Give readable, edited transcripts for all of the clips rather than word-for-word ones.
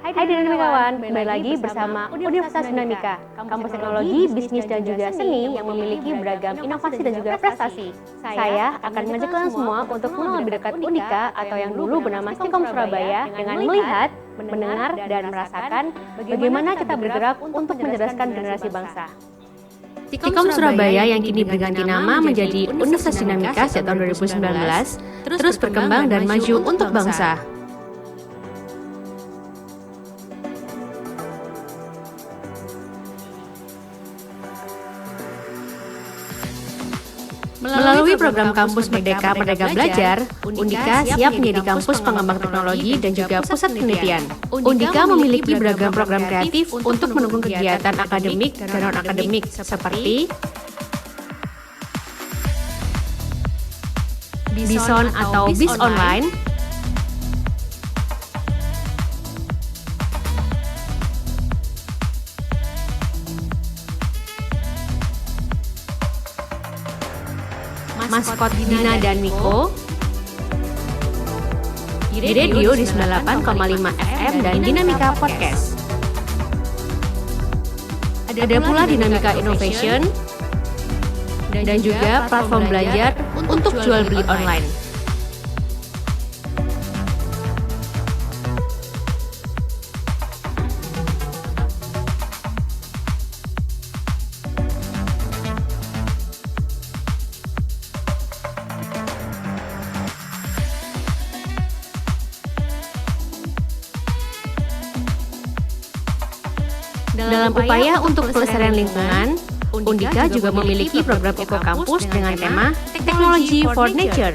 Hai Dinamikawan, kembali lagi bersama Universitas Dinamika, kampus teknologi, bisnis dan juga seni yang memiliki beragam inovasi dan juga prestasi. Saya akan mengajak kalian semua untuk mengenal lebih dekat Undika atau yang dulu bernama Stikom Surabaya dengan melihat, mendengar, dan merasakan bagaimana kita bergerak untuk mencerdaskan generasi bangsa. Stikom Surabaya yang kini berganti nama menjadi Universitas Dinamika sejak tahun 2019, terus berkembang dan maju untuk bangsa. Melalui program Kampus Merdeka Merdeka Belajar, Undika siap menjadi kampus pengembang teknologi dan juga pusat penelitian. Undika memiliki beragam program kreatif untuk mendukung kegiatan akademik dan non-akademik seperti BISON atau BIS Online, Maskot Dina dan Miko, di radio di 98,5 FM dan Dinamika Podcast. Ada pula Dinamika Innovation dan juga platform belajar untuk jual beli online. Dalam upaya untuk pelestarian lingkungan, Undika juga memiliki program Eco Campus dengan tema Technology for Nature.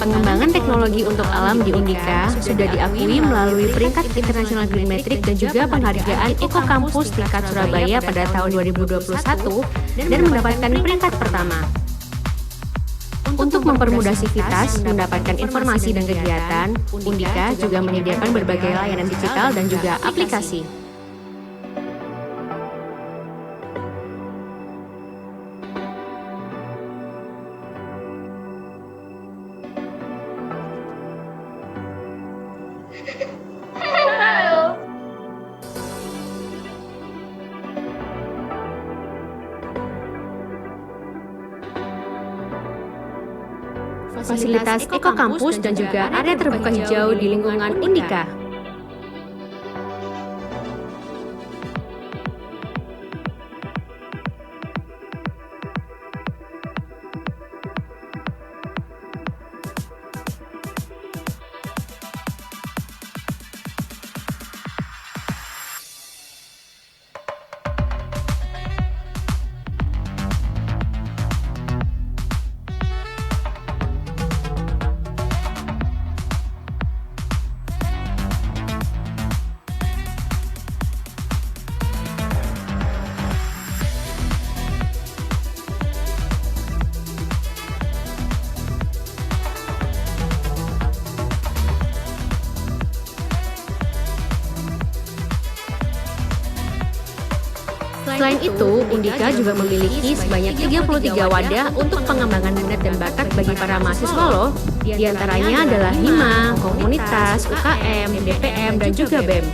Pengembangan teknologi untuk alam di Undika sudah diakui melalui peringkat internasional Green Metric dan juga penghargaan Eco Campus tingkat Surabaya pada tahun 2021 dan mendapatkan peringkat pertama. Untuk mempermudah sivitas mendapatkan informasi dan kegiatan, Undika juga menyediakan berbagai layanan digital dan juga aplikasi. Fasilitas Eco Campus dan juga area terbuka hijau di lingkungan Undika. Selain itu, Undika juga memiliki sebanyak 33 wadah untuk pengembangan minat dan bakat bagi para mahasiswa loh. Di antaranya adalah Hima, Komunitas, UKM, DPM, dan juga BEM.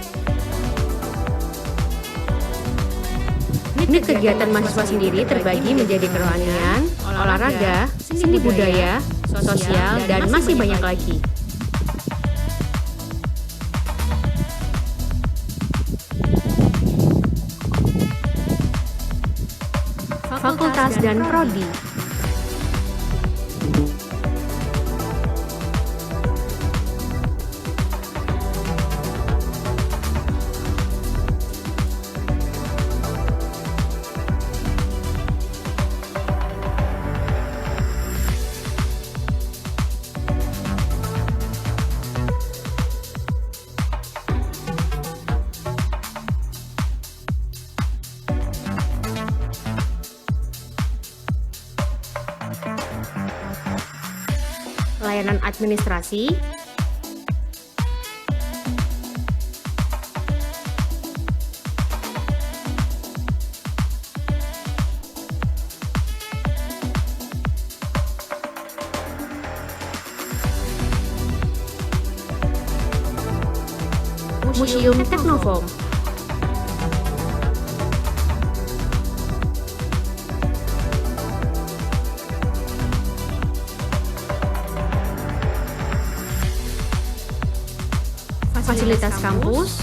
Unit kegiatan mahasiswa sendiri terbagi menjadi kerohanian, olahraga, seni budaya, sosial, dan masih banyak lagi. Fakultas dan Prodi. Layanan administrasi, Museum Teknoform. Fasilitas kampus,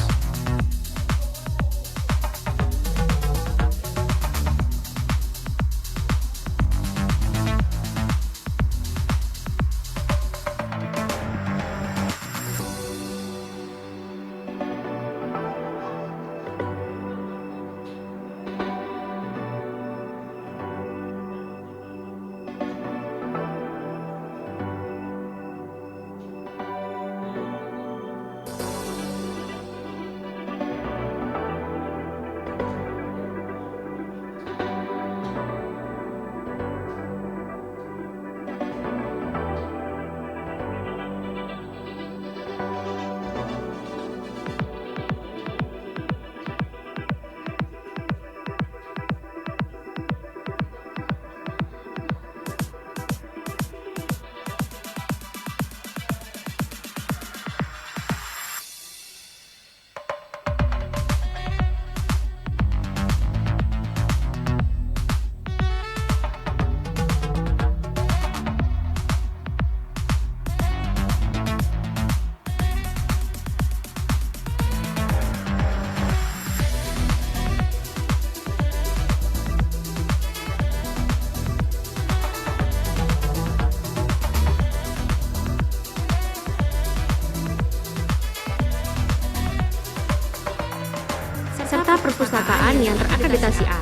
serta perpustakaan yang terakreditasi A.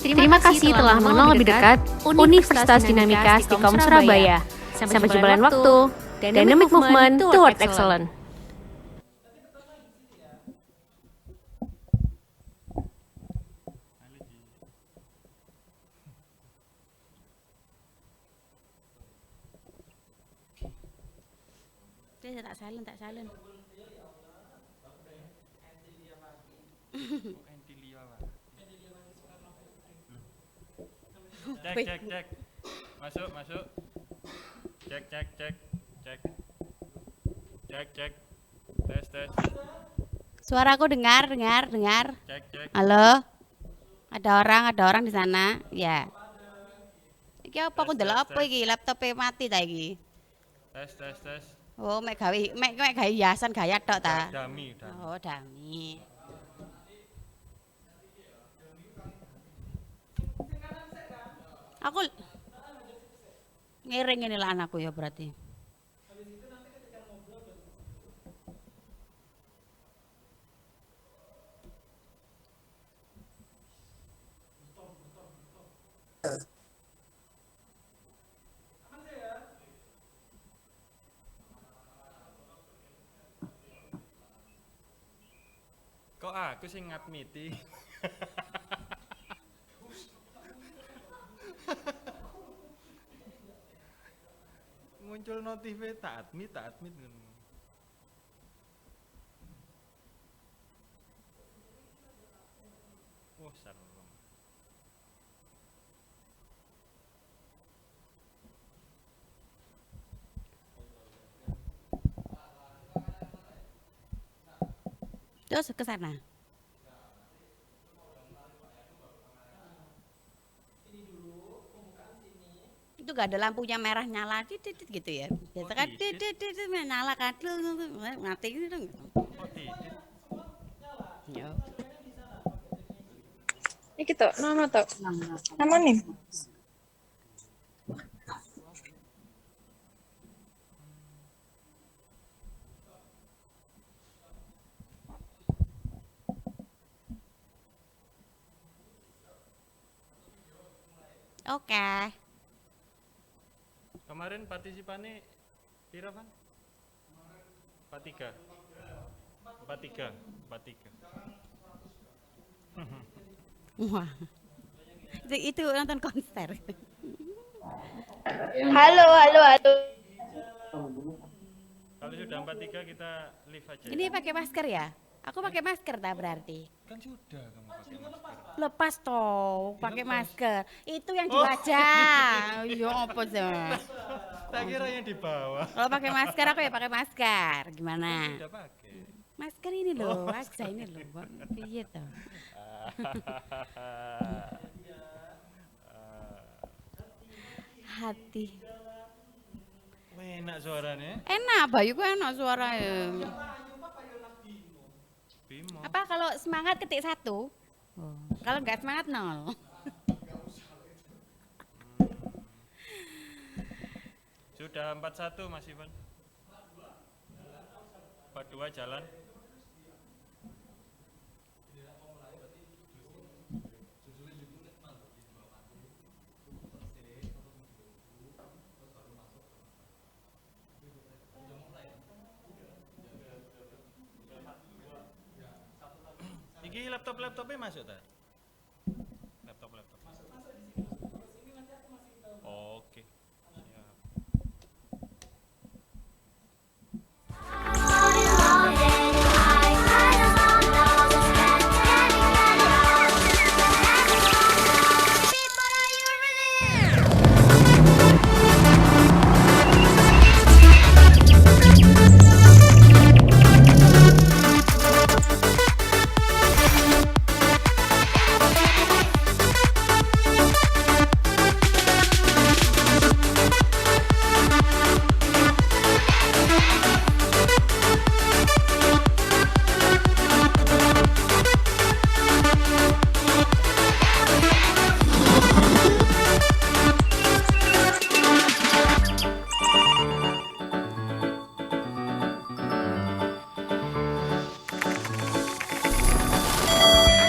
Terima kasih telah mengenal lebih dekat Universitas Dinamika Stikom Surabaya. Sampai jumpa lain waktu. Dynamic Movement Toward Excellence. Tak silent. Cek. Masuk. Cek. Tes. Suaraku dengar. Cek. Halo? Ada orang di sana? Ya. Iki apa aku ndelok apa iki? Laptope mati ta iki? Tes. Oh, mek gawe hiasan gaya tok ta? Dami. Oh, dami. Aku ngiring ini lah anakku ya berarti. Kok aku sing ngadmiti? Muncul notif tak admit ngono. Wah, serem. Terus ke sana. Itu gak ada lampunya merah nyala titit gitu ya. Biasa kan titit nyala kan mati gitu. Kok titit? Ya. Iki to, nono to. Nama nih. Oke. Kemarin partisipannya pira, Pan? 43. 43, 43. Wah. Itu nonton konser. Halo, halo, halo. Kalau sudah 43 kita live aja. Ini pakai masker ya? Aku pakai masker tak berarti. Kan sudah kamu pakai masker. Lepas toh, pakai masker. Itu yang di wajah. Ya apa sih? Tak kira yang di bawah. Kalau pakai masker aku ya pakai masker. Gimana? Sudah pakai. Masker ini loh, wajah ini loh. Iya toh. Hati. Enak suaranya. Enak, Bayu ku enak suaranya. Bimo. Apa kalau semangat ketik 1? Kalau nggak semangat 0. Sudah 41 Mas Ivan. 42 jalan. Iki laptopnya masuk tak? Laptop. Oke. Siap.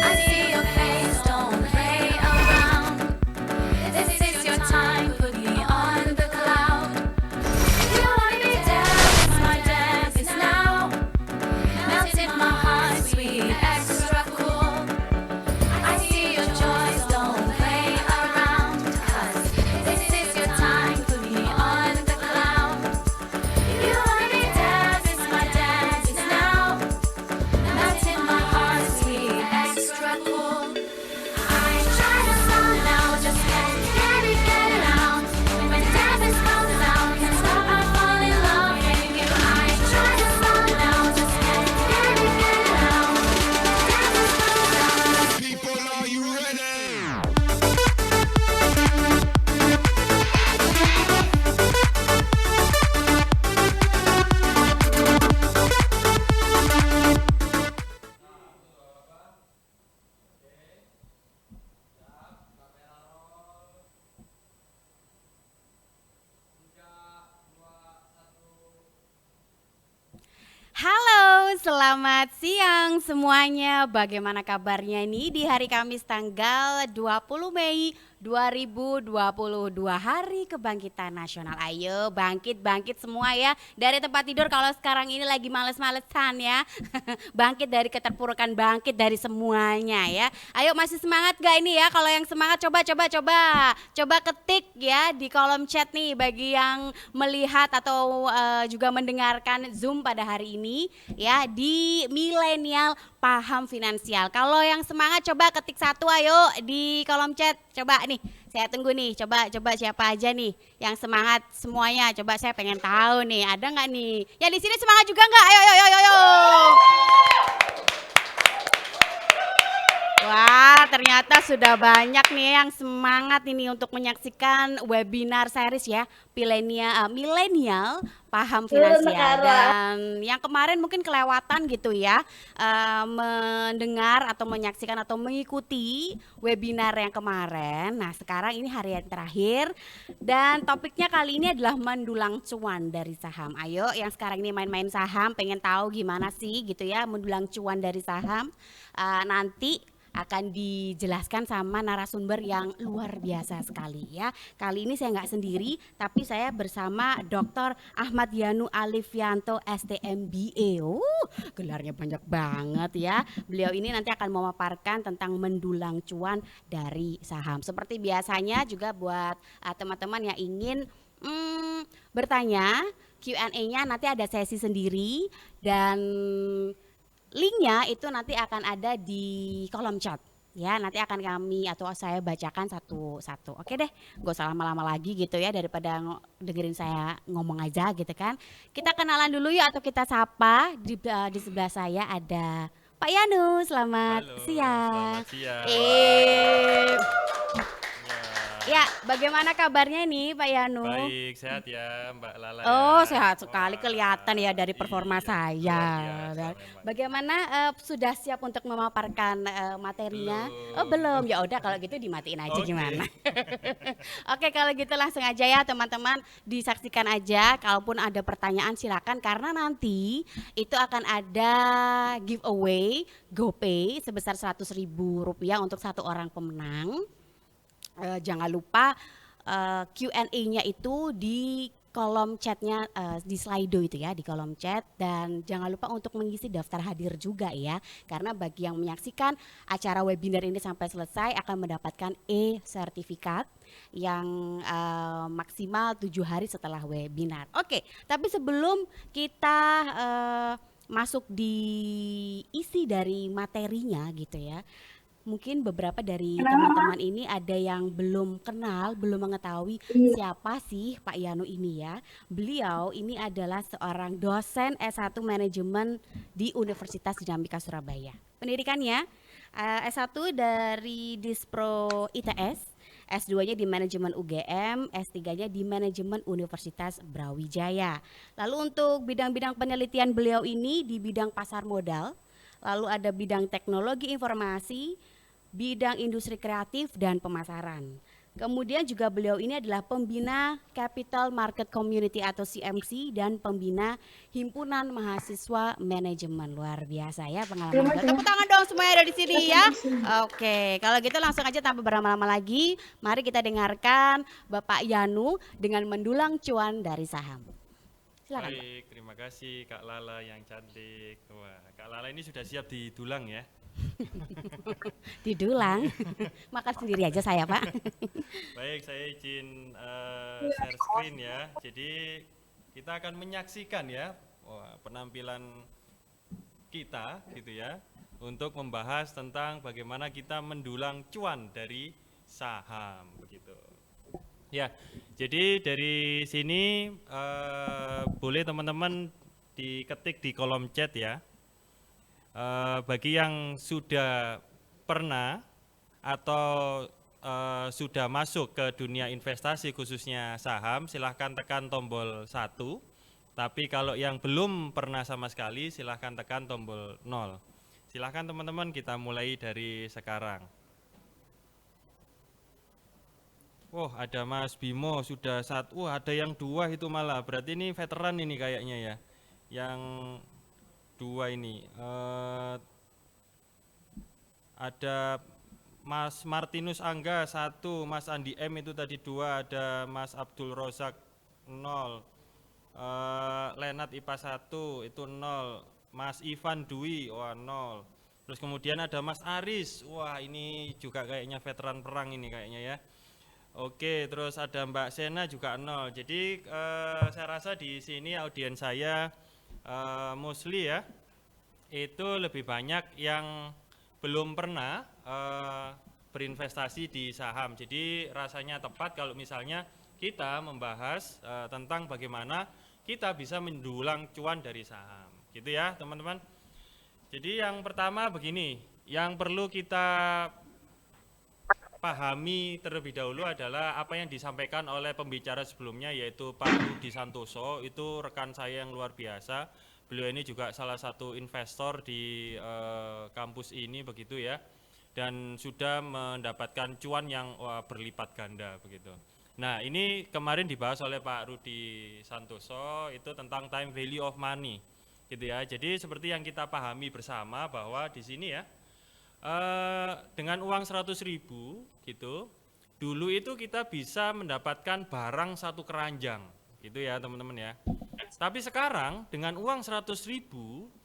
I see your face, don't play around. This is your time, put me on the cloud. You wanna be dance, my dance is now. Melted my heart, sweet, extra cool. I see your joys, don't play around. 'Cause this is your time, put me on the cloud. You wanna be dance, my dance is now. Melting my heart, sweet, extra cool. I try to slow down, just get it out. When dance comes down, can't stop, I fall in love with you. I try to slow down, just get it out. People, are you ready? Halo, selamat siang semuanya. Bagaimana kabarnya nih di hari Kamis tanggal 20 Mei 2022, Hari Kebangkitan Nasional. Ayo bangkit semua ya dari tempat tidur kalau sekarang ini lagi males-malesan ya. Bangkit dari keterpurukan, bangkit dari semuanya ya. Ayo masih semangat gak ini ya? Kalau yang semangat coba ketik ya di kolom chat nih bagi yang melihat atau juga mendengarkan Zoom pada hari ini ya di Milenial Paham Finansial. Kalau yang semangat coba ketik 1 ayo di kolom chat. Coba nih, saya tunggu nih. Coba siapa aja nih yang semangat semuanya. Coba saya pengen tahu nih, ada nggak nih? Ya di sini semangat juga nggak? Ayo. Wah, ternyata sudah banyak nih yang semangat ini untuk menyaksikan webinar series ya, Milenial Paham Finansial. Dan yang kemarin mungkin kelewatan gitu ya, mendengar atau menyaksikan atau mengikuti webinar yang kemarin. Nah, sekarang ini hari yang terakhir dan topiknya kali ini adalah mendulang cuan dari saham. Ayo, yang sekarang ini main-main saham, pengen tahu gimana sih gitu ya mendulang cuan dari saham. Nanti akan dijelaskan sama narasumber yang luar biasa sekali ya. Kali ini saya nggak sendiri, tapi saya bersama Dr. Ahmad Yanu Alifianto STMBA. Gelarnya banyak banget ya. Beliau ini nanti akan memaparkan tentang mendulang cuan dari saham. Seperti biasanya juga buat teman-teman yang ingin bertanya, Q&A-nya nanti ada sesi sendiri dan linknya itu nanti akan ada di kolom chat ya, nanti akan kami atau saya bacakan satu-satu. Oke deh, gak usah lama-lama lagi gitu ya, daripada dengerin saya ngomong aja gitu kan. Kita kenalan dulu ya, atau kita sapa. Di sebelah saya ada Pak Yanu, selamat Halo, siang. selamat siang. Ya, bagaimana kabarnya nih Pak Yanu? Baik, sehat ya Mbak Lala. Oh, ya. sehat sekali, Wah, kelihatan ya dari performa iya, saya. luar biasa memang. Bagaimana sudah siap untuk memaparkan materinya? Belum. Oh, belum. Ya udah kalau gitu dimatiin aja Oke. gimana? Oke, kalau gitu langsung aja ya teman-teman, disaksikan aja. Kalaupun ada pertanyaan silakan, karena nanti itu akan ada giveaway GoPay sebesar Rp100.000 untuk satu orang pemenang. Jangan lupa Q&A-nya itu di kolom chatnya, di Slido itu ya, di kolom chat. Dan jangan lupa untuk mengisi daftar hadir juga ya, karena bagi yang menyaksikan acara webinar ini sampai selesai akan mendapatkan e-sertifikat yang maksimal 7 hari setelah webinar. Oke, tapi sebelum kita masuk di isi dari materinya gitu ya, mungkin beberapa dari teman-teman ini ada yang belum kenal, belum mengetahui siapa sih Pak Yanu ini ya. Beliau ini adalah seorang dosen S1 Manajemen di Universitas Dinamika Surabaya. Pendidikannya S1 dari Dispro ITS, S2-nya di Manajemen UGM, S3-nya di Manajemen Universitas Brawijaya. Lalu untuk bidang-bidang penelitian beliau ini di bidang pasar modal, lalu ada bidang teknologi informasi, bidang industri kreatif dan pemasaran. Kemudian juga beliau ini adalah pembina Capital Market Community atau CMC dan pembina Himpunan Mahasiswa Manajemen. Luar biasa ya pengalaman. Tepuk tangan dong semuanya ada di sini ya. Oke, kalau gitu langsung aja tanpa berlama-lama lagi, mari kita dengarkan Bapak Yanu dengan mendulang cuan dari saham. Silakan. Pak. Baik, terima kasih Kak Lala yang cantik. Wah, Kak Lala ini sudah siap didulang ya. Didulang. Makan sendiri aja saya, Pak. Baik, saya izin share screen ya. Jadi kita akan menyaksikan ya penampilan kita gitu ya, untuk membahas tentang bagaimana kita mendulang cuan dari saham begitu. Ya, jadi dari sini boleh teman-teman diketik di kolom chat ya. Bagi yang sudah pernah atau sudah masuk ke dunia investasi khususnya saham, silahkan tekan tombol 1. Tapi kalau yang belum pernah sama sekali, silahkan tekan tombol 0. Silahkan teman-teman, kita mulai dari sekarang. Wah, ada Mas Bimo sudah satu. Wah, ada yang 2 itu malah. Berarti ini veteran ini kayaknya ya. Yang 2 ini. Ada Mas Martinus Angga 1, Mas Andi M itu tadi 2, ada Mas Abdul Rozak 0, Lenat IPA 1 itu 0, Mas Ivan Dwi wah 0. Terus kemudian ada Mas Aris, wah ini juga kayaknya veteran perang ini kayaknya ya. Oke, terus ada Mbak Sena juga 0. Jadi saya rasa di sini audiens saya mostly ya, itu lebih banyak yang belum pernah berinvestasi di saham. Jadi rasanya tepat kalau misalnya kita membahas tentang bagaimana kita bisa mendulang cuan dari saham. Gitu ya teman-teman. Jadi yang pertama begini, yang perlu kita pahami terlebih dahulu adalah apa yang disampaikan oleh pembicara sebelumnya, yaitu Pak Rudi Santoso. Itu rekan saya yang luar biasa. Beliau ini juga salah satu investor di kampus ini begitu ya, dan sudah mendapatkan cuan yang berlipat ganda begitu. Nah, ini kemarin dibahas oleh Pak Rudi Santoso, itu tentang time value of money gitu ya. Jadi seperti yang kita pahami bersama bahwa di sini ya, dengan uang 100.000 gitu, dulu itu kita bisa mendapatkan barang 1 keranjang, gitu ya teman-teman ya. Tapi sekarang dengan uang 100.000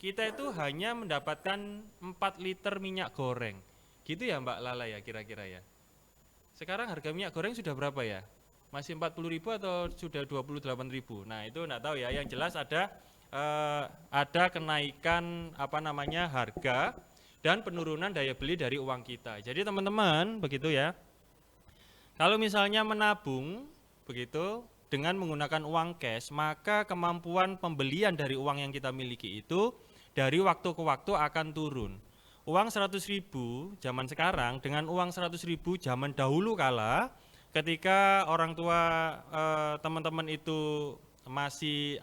kita itu hanya mendapatkan 4 liter minyak goreng, gitu ya Mbak Lala ya kira-kira ya. Sekarang harga minyak goreng sudah berapa ya? Masih 40.000 atau sudah 28.000? Nah itu enggak tahu ya. Yang jelas ada kenaikan harga dan penurunan daya beli dari uang kita. Jadi teman-teman begitu ya. Kalau misalnya menabung begitu dengan menggunakan uang cash, maka kemampuan pembelian dari uang yang kita miliki itu dari waktu ke waktu akan turun. Uang 100.000 zaman sekarang dengan uang 100.000 zaman dahulu kala ketika orang tua teman-teman itu masih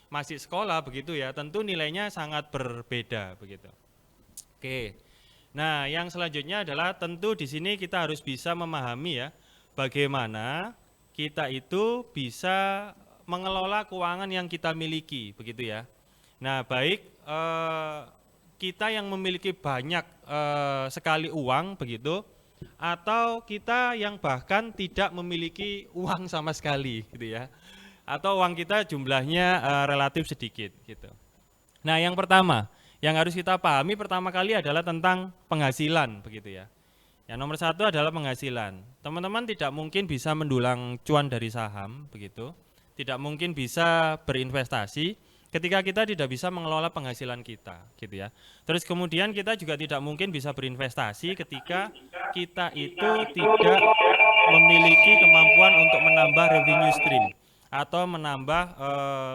masih sekolah begitu ya, tentu nilainya sangat berbeda begitu. Oke. Nah, yang selanjutnya adalah tentu di sini kita harus bisa memahami ya bagaimana kita itu bisa mengelola keuangan yang kita miliki begitu ya. Nah, baik kita yang memiliki banyak sekali uang begitu, atau kita yang bahkan tidak memiliki uang sama sekali gitu ya, atau uang kita jumlahnya relatif sedikit gitu. Nah, yang pertama yang harus kita pahami pertama kali adalah tentang penghasilan begitu ya. Yang nomor 1 adalah penghasilan. Teman-teman tidak mungkin bisa mendulang cuan dari saham begitu, tidak mungkin bisa berinvestasi ketika kita tidak bisa mengelola penghasilan kita gitu ya. Terus kemudian kita juga tidak mungkin bisa berinvestasi ketika kita itu tidak memiliki kemampuan untuk menambah revenue stream atau menambah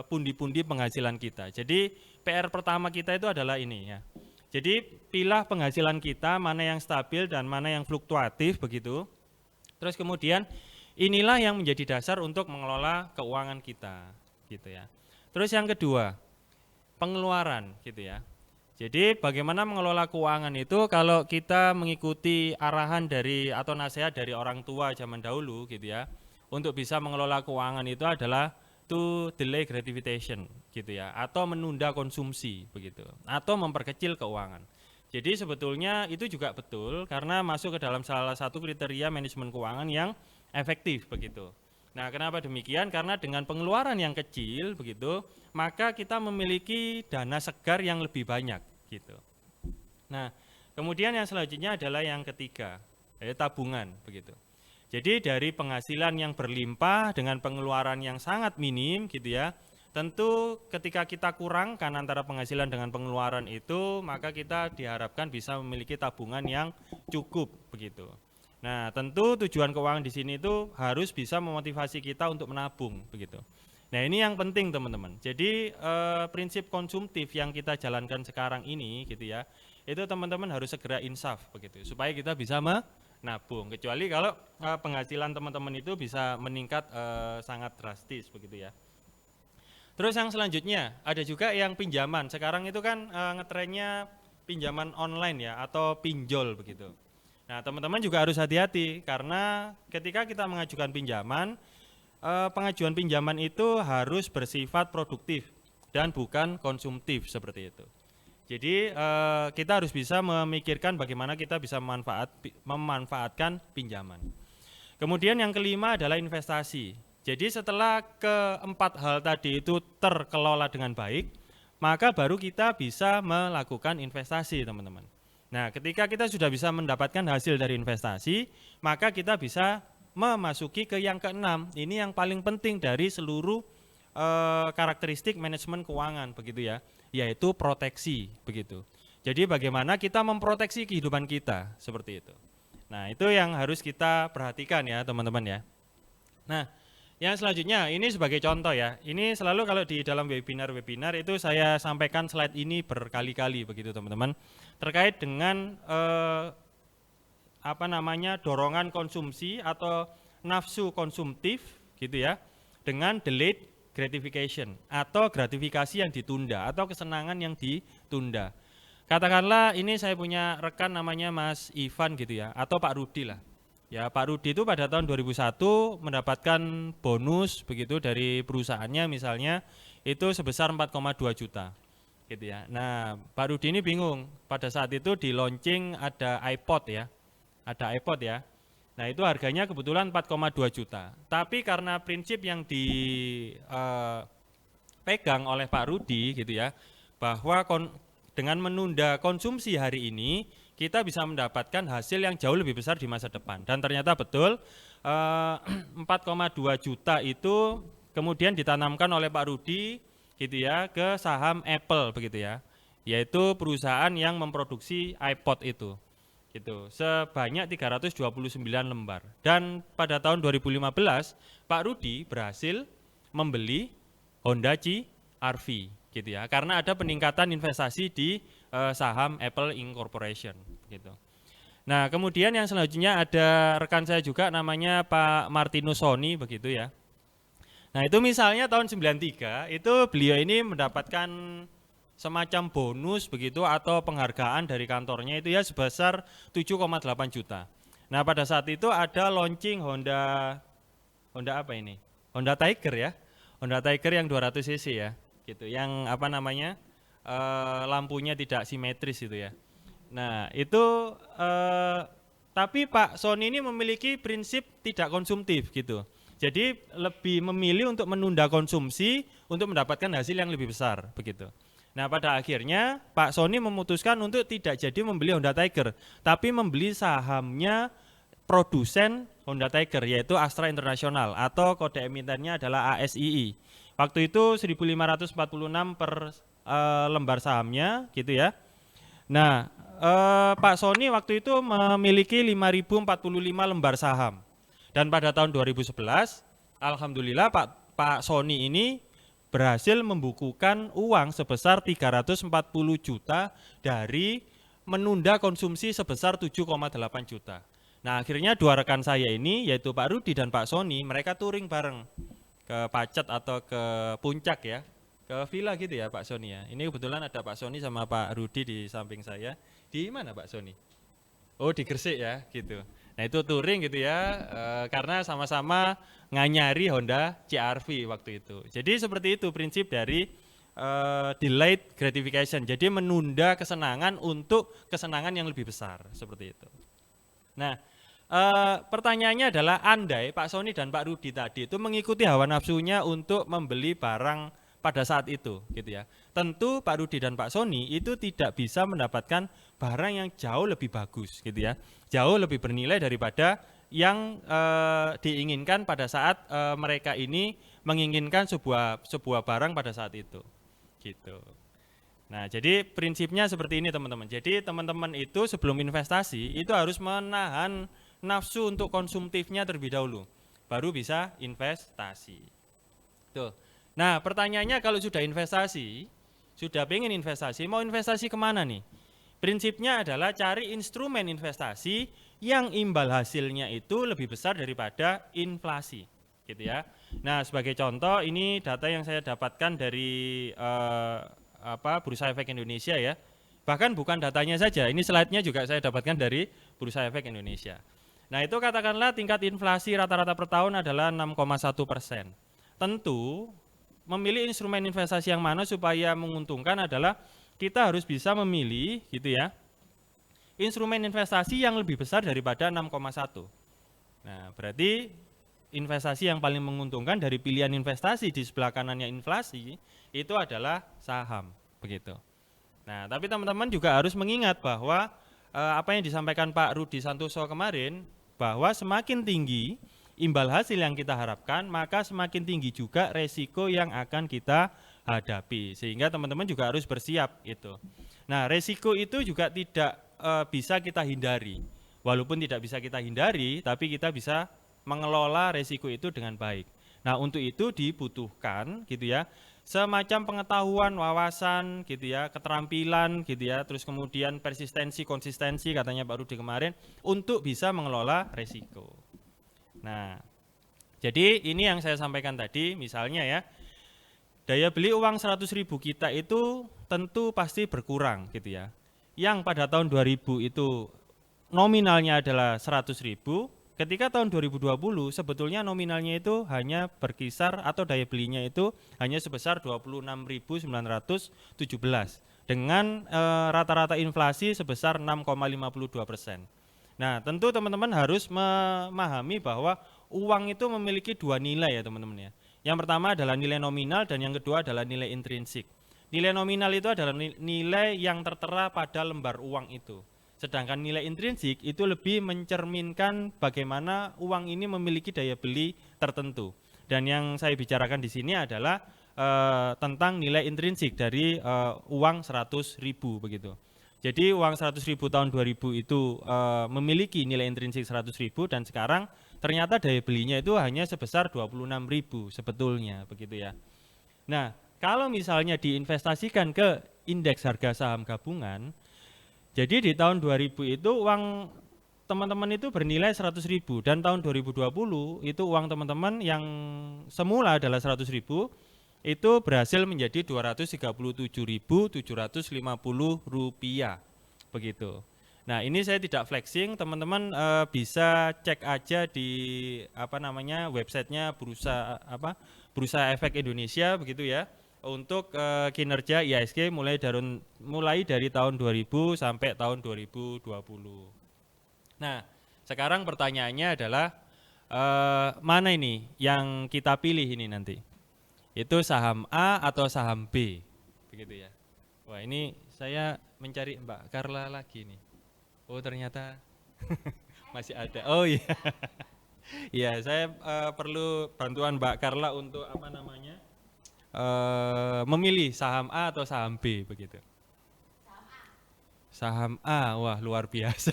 pundi-pundi penghasilan kita. Jadi PR pertama kita itu adalah ini ya. Jadi pilah penghasilan kita mana yang stabil dan mana yang fluktuatif begitu. Terus kemudian inilah yang menjadi dasar untuk mengelola keuangan kita gitu ya. Terus yang kedua, pengeluaran gitu ya. Jadi bagaimana mengelola keuangan itu kalau kita mengikuti arahan dari atau nasihat dari orang tua zaman dahulu gitu ya. Untuk bisa mengelola keuangan itu adalah to delay gratification gitu ya, atau menunda konsumsi begitu, atau memperkecil keuangan. Jadi sebetulnya itu juga betul karena masuk ke dalam salah satu kriteria manajemen keuangan yang efektif begitu. Nah, kenapa demikian? Karena dengan pengeluaran yang kecil begitu, maka kita memiliki dana segar yang lebih banyak gitu. Nah, kemudian yang selanjutnya adalah yang ketiga, yaitu tabungan begitu. Jadi dari penghasilan yang berlimpah dengan pengeluaran yang sangat minim gitu ya, tentu ketika kita kurangkan antara penghasilan dengan pengeluaran itu, maka kita diharapkan bisa memiliki tabungan yang cukup begitu. Nah, tentu tujuan keuangan di sini itu harus bisa memotivasi kita untuk menabung begitu. Nah, ini yang penting teman-teman. Jadi prinsip konsumtif yang kita jalankan sekarang ini gitu ya, itu teman-teman harus segera insaf begitu supaya kita bisa nabung, kecuali kalau penghasilan teman-teman itu bisa meningkat sangat drastis begitu ya. Terus yang selanjutnya ada juga yang pinjaman. Sekarang itu kan ngetrennya pinjaman online ya atau pinjol begitu. Nah, teman-teman juga harus hati-hati karena ketika kita mengajukan pinjaman, pengajuan pinjaman itu harus bersifat produktif dan bukan konsumtif seperti itu. Jadi kita harus bisa memikirkan bagaimana kita bisa memanfaatkan pinjaman. Kemudian yang kelima adalah investasi. Jadi setelah keempat hal tadi itu terkelola dengan baik, maka baru kita bisa melakukan investasi teman-teman. Nah, ketika kita sudah bisa mendapatkan hasil dari investasi, maka kita bisa memasuki ke yang keenam. Ini yang paling penting dari seluruh karakteristik manajemen keuangan begitu ya, yaitu proteksi begitu. Jadi bagaimana kita memproteksi kehidupan kita seperti itu. Nah, itu yang harus kita perhatikan ya teman-teman ya. Nah, yang selanjutnya ini sebagai contoh ya. Ini selalu kalau di dalam webinar itu saya sampaikan slide ini berkali-kali begitu teman-teman. Terkait dengan dorongan konsumsi atau nafsu konsumtif gitu ya, dengan delayed gratification atau gratifikasi yang ditunda atau kesenangan yang ditunda. Katakanlah ini saya punya rekan namanya Mas Ivan gitu ya, atau Pak Rudi lah. Ya, Pak Rudi itu pada tahun 2001 mendapatkan bonus begitu dari perusahaannya misalnya itu sebesar 4,2 juta. gitu ya. Nah, Pak Rudi ini bingung. Pada saat itu di launching ada iPod ya. Ada iPod ya. Nah, itu harganya kebetulan 4,2 juta. Tapi karena prinsip yang dipegang oleh Pak Rudi gitu ya, bahwa dengan menunda konsumsi hari ini, kita bisa mendapatkan hasil yang jauh lebih besar di masa depan. Dan ternyata betul 4,2 juta itu kemudian ditanamkan oleh Pak Rudi gitu ya ke saham Apple begitu ya, yaitu perusahaan yang memproduksi iPod itu gitu, sebanyak 329 lembar. Dan pada tahun 2015 Pak Rudi berhasil membeli Honda CR-V gitu ya, karena ada peningkatan investasi di saham Apple Incorporation gitu. Nah, kemudian yang selanjutnya ada rekan saya juga namanya Pak Martinus Soni begitu ya. Nah, itu misalnya tahun 93 itu beliau ini mendapatkan semacam bonus begitu atau penghargaan dari kantornya itu ya sebesar 7,8 juta. Nah, pada saat itu ada launching Honda apa ini? Honda Tiger ya. Honda Tiger yang 200 cc ya. Gitu. Yang apa namanya? Lampunya tidak simetris itu ya. Nah, itu tapi Pak Soni ini memiliki prinsip tidak konsumtif gitu. Jadi lebih memilih untuk menunda konsumsi untuk mendapatkan hasil yang lebih besar begitu. Nah, pada akhirnya Pak Soni memutuskan untuk tidak jadi membeli Honda Tiger, tapi membeli sahamnya produsen Honda Tiger yaitu Astra International atau kode emitennya adalah ASII. Waktu itu 1.546 per lembar sahamnya gitu ya. Nah, Pak Soni waktu itu memiliki 5.045 lembar saham. Dan pada tahun 2011, alhamdulillah Pak Soni ini berhasil membukukan uang sebesar 340 juta dari menunda konsumsi sebesar 7,8 juta. Nah, akhirnya dua rekan saya ini yaitu Pak Rudi dan Pak Soni, mereka touring bareng ke Pacet atau ke Puncak ya, ke villa gitu ya Pak Soni ya. Ini kebetulan ada Pak Soni sama Pak Rudi di samping saya. Di mana Pak Soni? Oh, di Gresik ya gitu. Nah, itu touring gitu ya, karena sama-sama nganyari Honda CR-V waktu itu. Jadi seperti itu prinsip dari delayed gratification. Jadi menunda kesenangan untuk kesenangan yang lebih besar, seperti itu. Nah, pertanyaannya adalah andai Pak Soni dan Pak Rudi tadi itu mengikuti hawa nafsunya untuk membeli barang pada saat itu gitu ya. Tentu Pak Rudi dan Pak Soni itu tidak bisa mendapatkan barang yang jauh lebih bagus gitu ya. Jauh lebih bernilai daripada yang diinginkan pada saat mereka ini menginginkan sebuah barang pada saat itu. Gitu. Nah, jadi prinsipnya seperti ini teman-teman. Jadi teman-teman itu sebelum investasi itu harus menahan nafsu untuk konsumtifnya terlebih dahulu. Baru bisa investasi. Tuh. Nah, pertanyaannya kalau sudah investasi, sudah pengen investasi, mau investasi kemana nih? Prinsipnya adalah cari instrumen investasi yang imbal hasilnya itu lebih besar daripada inflasi, gitu ya. Nah, sebagai contoh ini data yang saya dapatkan dari Bursa Efek Indonesia ya. Bahkan bukan datanya saja, ini slide-nya juga saya dapatkan dari Bursa Efek Indonesia. Nah, itu katakanlah tingkat inflasi rata-rata per tahun adalah 6,1%. Tentu memilih instrumen investasi yang mana supaya menguntungkan adalah kita harus bisa memilih gitu ya instrumen investasi yang lebih besar daripada 6,1. Nah, berarti investasi yang paling menguntungkan dari pilihan investasi di sebelah kanannya inflasi itu adalah saham begitu. Nah, tapi teman-teman juga harus mengingat bahwa apa yang disampaikan Pak Rudi Santoso kemarin, bahwa semakin tinggi imbal hasil yang kita harapkan, maka semakin tinggi juga resiko yang akan kita hadapi. Sehingga teman-teman juga harus bersiap itu. Nah, resiko itu juga tidak bisa kita hindari. Walaupun tidak bisa kita hindari, tapi kita bisa mengelola resiko itu dengan baik. Nah, untuk itu dibutuhkan gitu ya, semacam pengetahuan, wawasan gitu ya, keterampilan gitu ya, terus kemudian persistensi, konsistensi katanya Pak Rudi kemarin untuk bisa mengelola resiko. Nah, jadi ini yang saya sampaikan tadi, misalnya ya, daya beli uang 100.000 kita itu tentu pasti berkurang gitu ya. Yang pada tahun 2000 itu nominalnya adalah 100.000, ketika tahun 2020 sebetulnya nominalnya itu hanya berkisar atau daya belinya itu hanya sebesar 26.917 dengan rata-rata inflasi sebesar 6,52%. Nah, tentu teman-teman harus memahami bahwa uang itu memiliki dua nilai ya teman-teman ya. Yang pertama adalah nilai nominal dan yang kedua adalah nilai intrinsik. Nilai nominal itu adalah nilai yang tertera pada lembar uang itu. Sedangkan nilai intrinsik itu lebih mencerminkan bagaimana uang ini memiliki daya beli tertentu. Dan yang saya bicarakan di sini adalah tentang nilai intrinsik dari uang 100.000 begitu. Jadi uang 100.000 tahun 2000 itu memiliki nilai intrinsik 100.000 dan sekarang ternyata daya belinya itu hanya sebesar 26.000 sebetulnya begitu ya. Nah, kalau misalnya diinvestasikan ke indeks harga saham gabungan, jadi di tahun 2000 itu uang teman-teman itu bernilai 100.000 dan tahun 2020 itu uang teman-teman yang semula adalah 100.000 itu berhasil menjadi Rp237.750 begitu. Nah, ini saya tidak flexing, teman-teman bisa cek aja di websitenya Bursa Efek Indonesia begitu ya. Untuk kinerja IHSG mulai dari tahun 2000 sampai tahun 2020. Nah, sekarang pertanyaannya adalah mana ini yang kita pilih ini nanti? Itu saham A atau saham B? Begitu ya. Wah, ini saya mencari Mbak Carla lagi nih. Oh, ternyata masih ada. Oh iya. Ya, saya perlu bantuan Mbak Carla untuk memilih saham A atau saham B begitu. Saham A, wah luar biasa.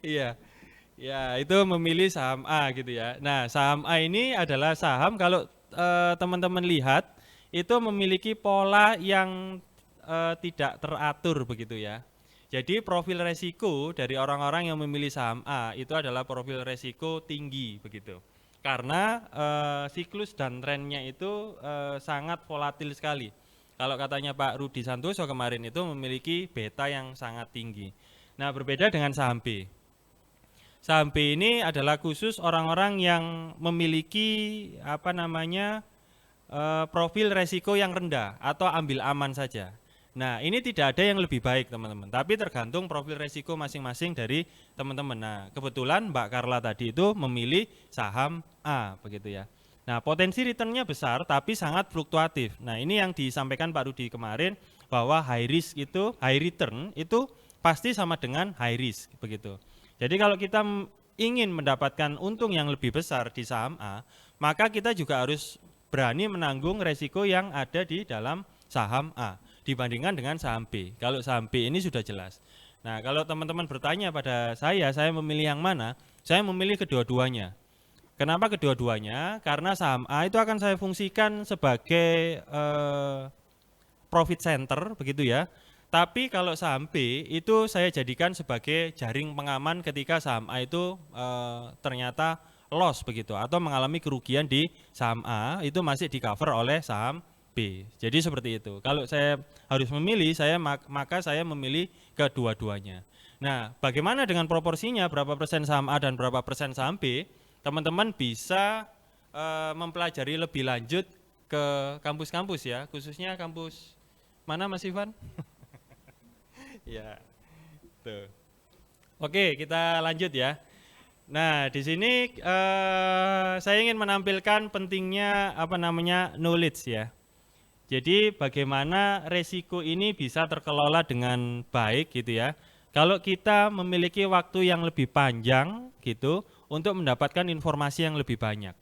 Iya, ya itu memilih saham A gitu ya. Nah, saham A ini adalah saham kalau teman-teman lihat itu memiliki pola yang tidak teratur begitu ya. Jadi profil resiko dari orang-orang yang memilih saham A itu adalah profil resiko tinggi begitu. Karena siklus dan trennya itu sangat volatil sekali. Kalau katanya Pak Rudi Santoso kemarin itu memiliki beta yang sangat tinggi. Nah, berbeda dengan saham B. Saham B ini adalah khusus orang-orang yang memiliki profil resiko yang rendah atau ambil aman saja. Nah, ini tidak ada yang lebih baik teman-teman, tapi tergantung profil resiko masing-masing dari teman-teman. Nah, kebetulan Mbak Carla tadi itu memilih saham A begitu ya. Nah, potensi returnnya besar tapi sangat fluktuatif. Nah, ini yang disampaikan Pak Rudi kemarin bahwa high return itu pasti sama dengan high risk begitu. Jadi kalau kita ingin mendapatkan untung yang lebih besar di saham A, maka kita juga harus berani menanggung resiko yang ada di dalam saham A dibandingkan dengan saham B. Kalau saham B ini sudah jelas. Nah, kalau teman-teman bertanya pada saya memilih yang mana? Saya memilih kedua-duanya. Kenapa kedua-duanya? Karena saham A itu akan saya fungsikan sebagai profit center, begitu ya. Tapi kalau saham B itu saya jadikan sebagai jaring pengaman ketika saham A itu ternyata loss begitu atau mengalami kerugian di saham A itu masih di cover oleh saham B. Jadi seperti itu. Kalau saya harus memilih, maka saya memilih kedua-duanya. Nah, bagaimana dengan proporsinya? Berapa persen saham A dan berapa persen saham B? Teman-teman bisa mempelajari lebih lanjut ke kampus-kampus ya, khususnya kampus mana Mas Ivan? Ya, tuh. Oke, kita lanjut ya. Nah, di sini saya ingin menampilkan pentingnya knowledge ya. Jadi bagaimana resiko ini bisa terkelola dengan baik gitu ya. Kalau kita memiliki waktu yang lebih panjang gitu untuk mendapatkan informasi yang lebih banyak.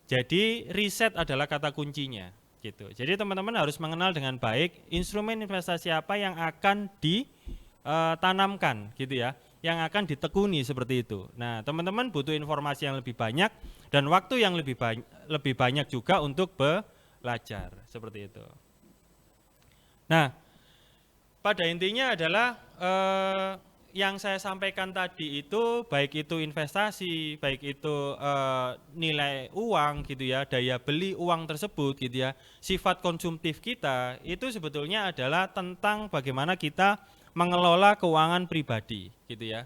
Jadi riset adalah kata kuncinya gitu. Jadi teman-teman harus mengenal dengan baik instrumen investasi apa yang akan ditanamkan gitu ya, yang akan ditekuni seperti itu. Nah, teman-teman butuh informasi yang lebih banyak dan waktu yang lebih banyak juga untuk belajar seperti itu. Nah, pada intinya adalah yang saya sampaikan tadi itu baik itu investasi, baik itu nilai uang gitu ya, daya beli uang tersebut gitu ya, sifat konsumtif kita itu sebetulnya adalah tentang bagaimana kita mengelola keuangan pribadi gitu ya.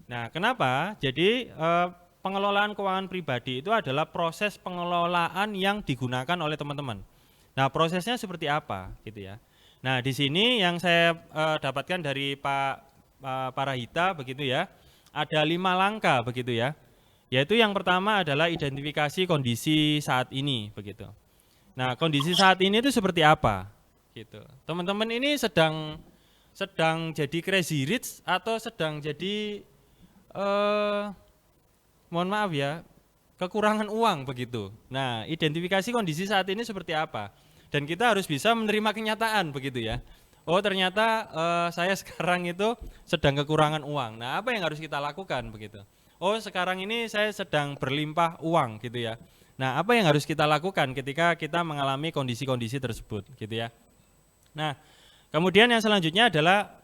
Nah, kenapa? Jadi pengelolaan keuangan pribadi itu adalah proses pengelolaan yang digunakan oleh teman-teman. Nah, prosesnya seperti apa gitu ya. Nah, di sini yang saya dapatkan dari Pak Parahita begitu ya. Ada 5 langkah begitu ya. Yaitu yang pertama adalah identifikasi kondisi saat ini begitu. Nah, kondisi saat ini itu seperti apa? Gitu. Teman-teman ini sedang jadi crazy rich atau sedang jadi mohon maaf ya, kekurangan uang begitu. Nah, identifikasi kondisi saat ini seperti apa? Dan kita harus bisa menerima kenyataan begitu ya. Oh, ternyata saya sekarang itu sedang kekurangan uang. Nah, apa yang harus kita lakukan begitu? Oh, sekarang ini saya sedang berlimpah uang gitu ya. Nah, apa yang harus kita lakukan ketika kita mengalami kondisi-kondisi tersebut gitu ya. Nah, kemudian yang selanjutnya adalah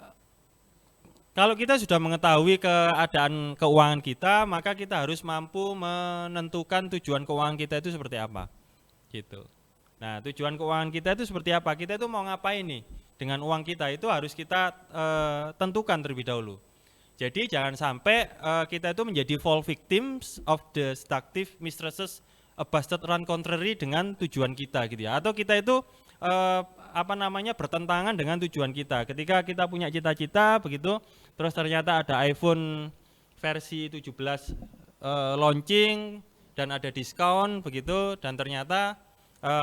kalau kita sudah mengetahui keadaan keuangan kita, maka kita harus mampu menentukan tujuan keuangan kita itu seperti apa. Gitu. Nah, tujuan keuangan kita itu seperti apa? Kita itu mau ngapain nih dengan uang kita itu harus kita tentukan terlebih dahulu. Jadi jangan sampai kita itu menjadi fall victims of the seductive mistresses busted run contrary dengan tujuan kita gitu ya. Atau kita itu bertentangan dengan tujuan kita. Ketika kita punya cita-cita begitu, terus ternyata ada iPhone versi 17 launching dan ada diskon begitu, dan ternyata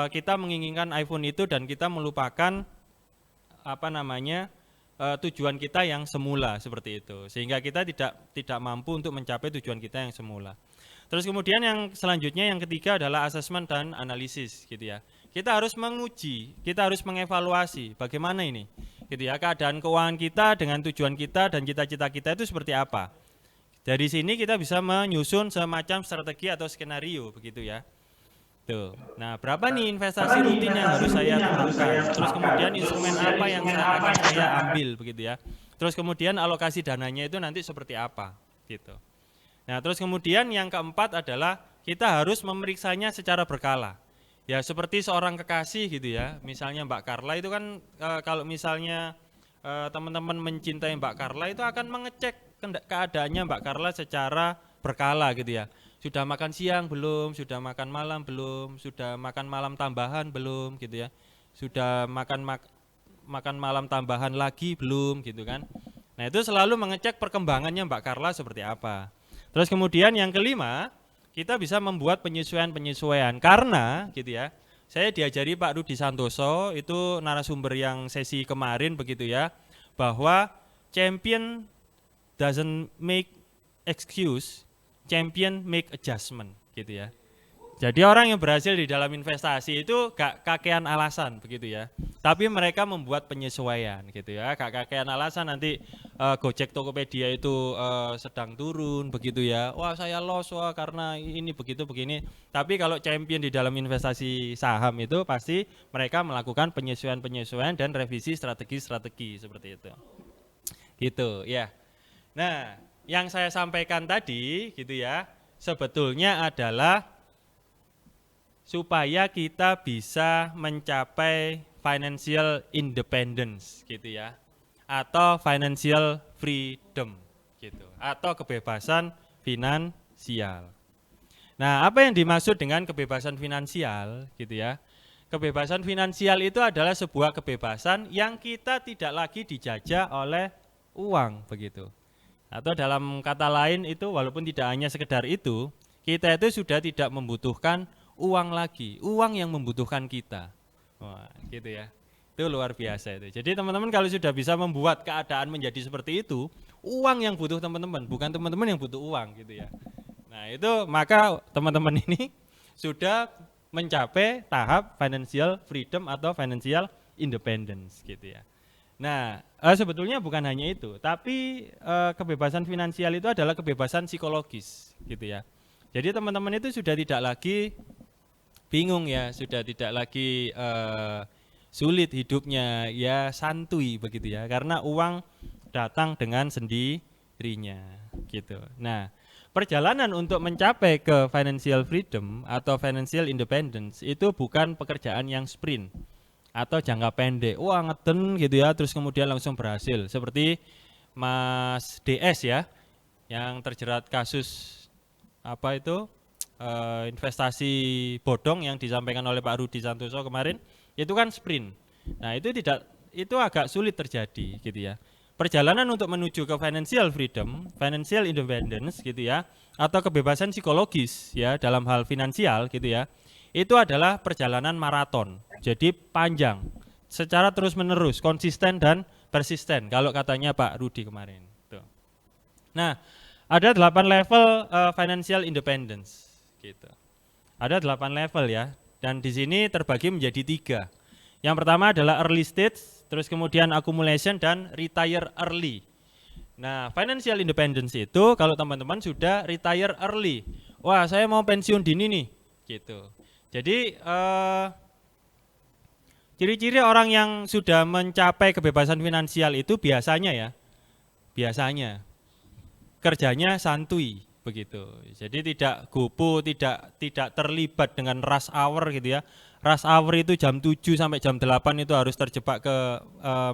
kita menginginkan iPhone itu dan kita melupakan tujuan kita yang semula seperti itu, sehingga kita tidak mampu untuk mencapai tujuan kita yang semula. Terus kemudian yang selanjutnya yang ketiga adalah assessment dan analisis gitu ya. Kita harus menguji, kita harus mengevaluasi bagaimana ini gitu ya, keadaan keuangan kita dengan tujuan kita dan cita-cita kita itu seperti apa. Dari sini kita bisa menyusun semacam strategi atau skenario begitu ya. Tuh. Nah, berapa nih investasi rutin yang harus saya terapkan? Terus kemudian instrumen apa yang akan saya ambil begitu ya. Terus kemudian alokasi dananya itu nanti seperti apa gitu. Nah, terus kemudian yang keempat adalah kita harus memeriksanya secara berkala. Ya, seperti seorang kekasih gitu ya. Misalnya Mbak Carla itu kan kalau misalnya teman-teman mencintai Mbak Carla itu akan mengecek keadaannya Mbak Carla secara berkala gitu ya. Sudah makan siang belum, sudah makan malam belum, sudah makan malam tambahan belum gitu ya. Sudah makan malam tambahan lagi belum gitu kan. Nah, itu selalu mengecek perkembangannya Mbak Carla seperti apa. Terus kemudian yang kelima, kita bisa membuat penyesuaian-penyesuaian karena gitu ya. Saya diajari Pak Rudi Santoso, itu narasumber yang sesi kemarin begitu ya, bahwa champion doesn't make excuse, champion make adjustment gitu ya. Jadi orang yang berhasil di dalam investasi itu gak kakean alasan begitu ya. Tapi mereka membuat penyesuaian gitu ya. Gak kakean alasan nanti Gojek Tokopedia itu sedang turun begitu ya. Wah, saya loss karena ini begitu begini. Tapi kalau champion di dalam investasi saham itu pasti mereka melakukan penyesuaian-penyesuaian dan revisi strategi-strategi seperti itu. Gitu ya. Nah, yang saya sampaikan tadi gitu ya, sebetulnya adalah supaya kita bisa mencapai financial independence gitu ya, atau financial freedom gitu, atau kebebasan finansial. Nah, apa yang dimaksud dengan kebebasan finansial gitu ya? Kebebasan finansial itu adalah sebuah kebebasan yang kita tidak lagi dijajah oleh uang begitu. Atau dalam kata lain itu walaupun tidak hanya sekedar itu, kita itu sudah tidak membutuhkan uang lagi, uang yang membutuhkan kita. Wah, gitu ya. Itu luar biasa itu. Jadi teman-teman kalau sudah bisa membuat keadaan menjadi seperti itu, uang yang butuh teman-teman, bukan teman-teman yang butuh uang gitu ya. Nah, itu maka teman-teman ini sudah mencapai tahap financial freedom atau financial independence gitu ya. Nah, sebetulnya bukan hanya itu, tapi kebebasan finansial itu adalah kebebasan psikologis gitu ya. Jadi teman-teman itu sudah tidak lagi bingung ya, sudah tidak lagi sulit hidupnya, ya santuy begitu ya, karena uang datang dengan sendirinya gitu. Nah, perjalanan untuk mencapai ke financial freedom atau financial independence itu bukan pekerjaan yang sprint atau jangka pendek, wah ngeden gitu ya, terus kemudian langsung berhasil. Seperti Mas DS ya, yang terjerat kasus apa itu investasi bodong yang disampaikan oleh Pak Rudi Santoso kemarin, itu kan sprint. Nah, itu agak sulit terjadi gitu ya. Perjalanan untuk menuju ke financial freedom, financial independence gitu ya, atau kebebasan psikologis ya dalam hal finansial gitu ya. Itu adalah perjalanan maraton. Jadi panjang, secara terus-menerus, konsisten dan persisten kalau katanya Pak Rudi kemarin. Tuh. Nah, ada 8 level financial independence gitu. Ada 8 level ya, dan di sini terbagi menjadi 3. Yang pertama adalah early stage, terus kemudian accumulation dan retire early. Nah, financial independence itu kalau teman-teman sudah retire early, wah saya mau pensiun dini nih, gitu. Jadi ciri-ciri orang yang sudah mencapai kebebasan finansial itu biasanya kerjanya santuy begitu. Jadi tidak gopo, tidak terlibat dengan rush hour gitu ya. Rush hour itu jam 7 sampai jam 8 itu harus terjebak ke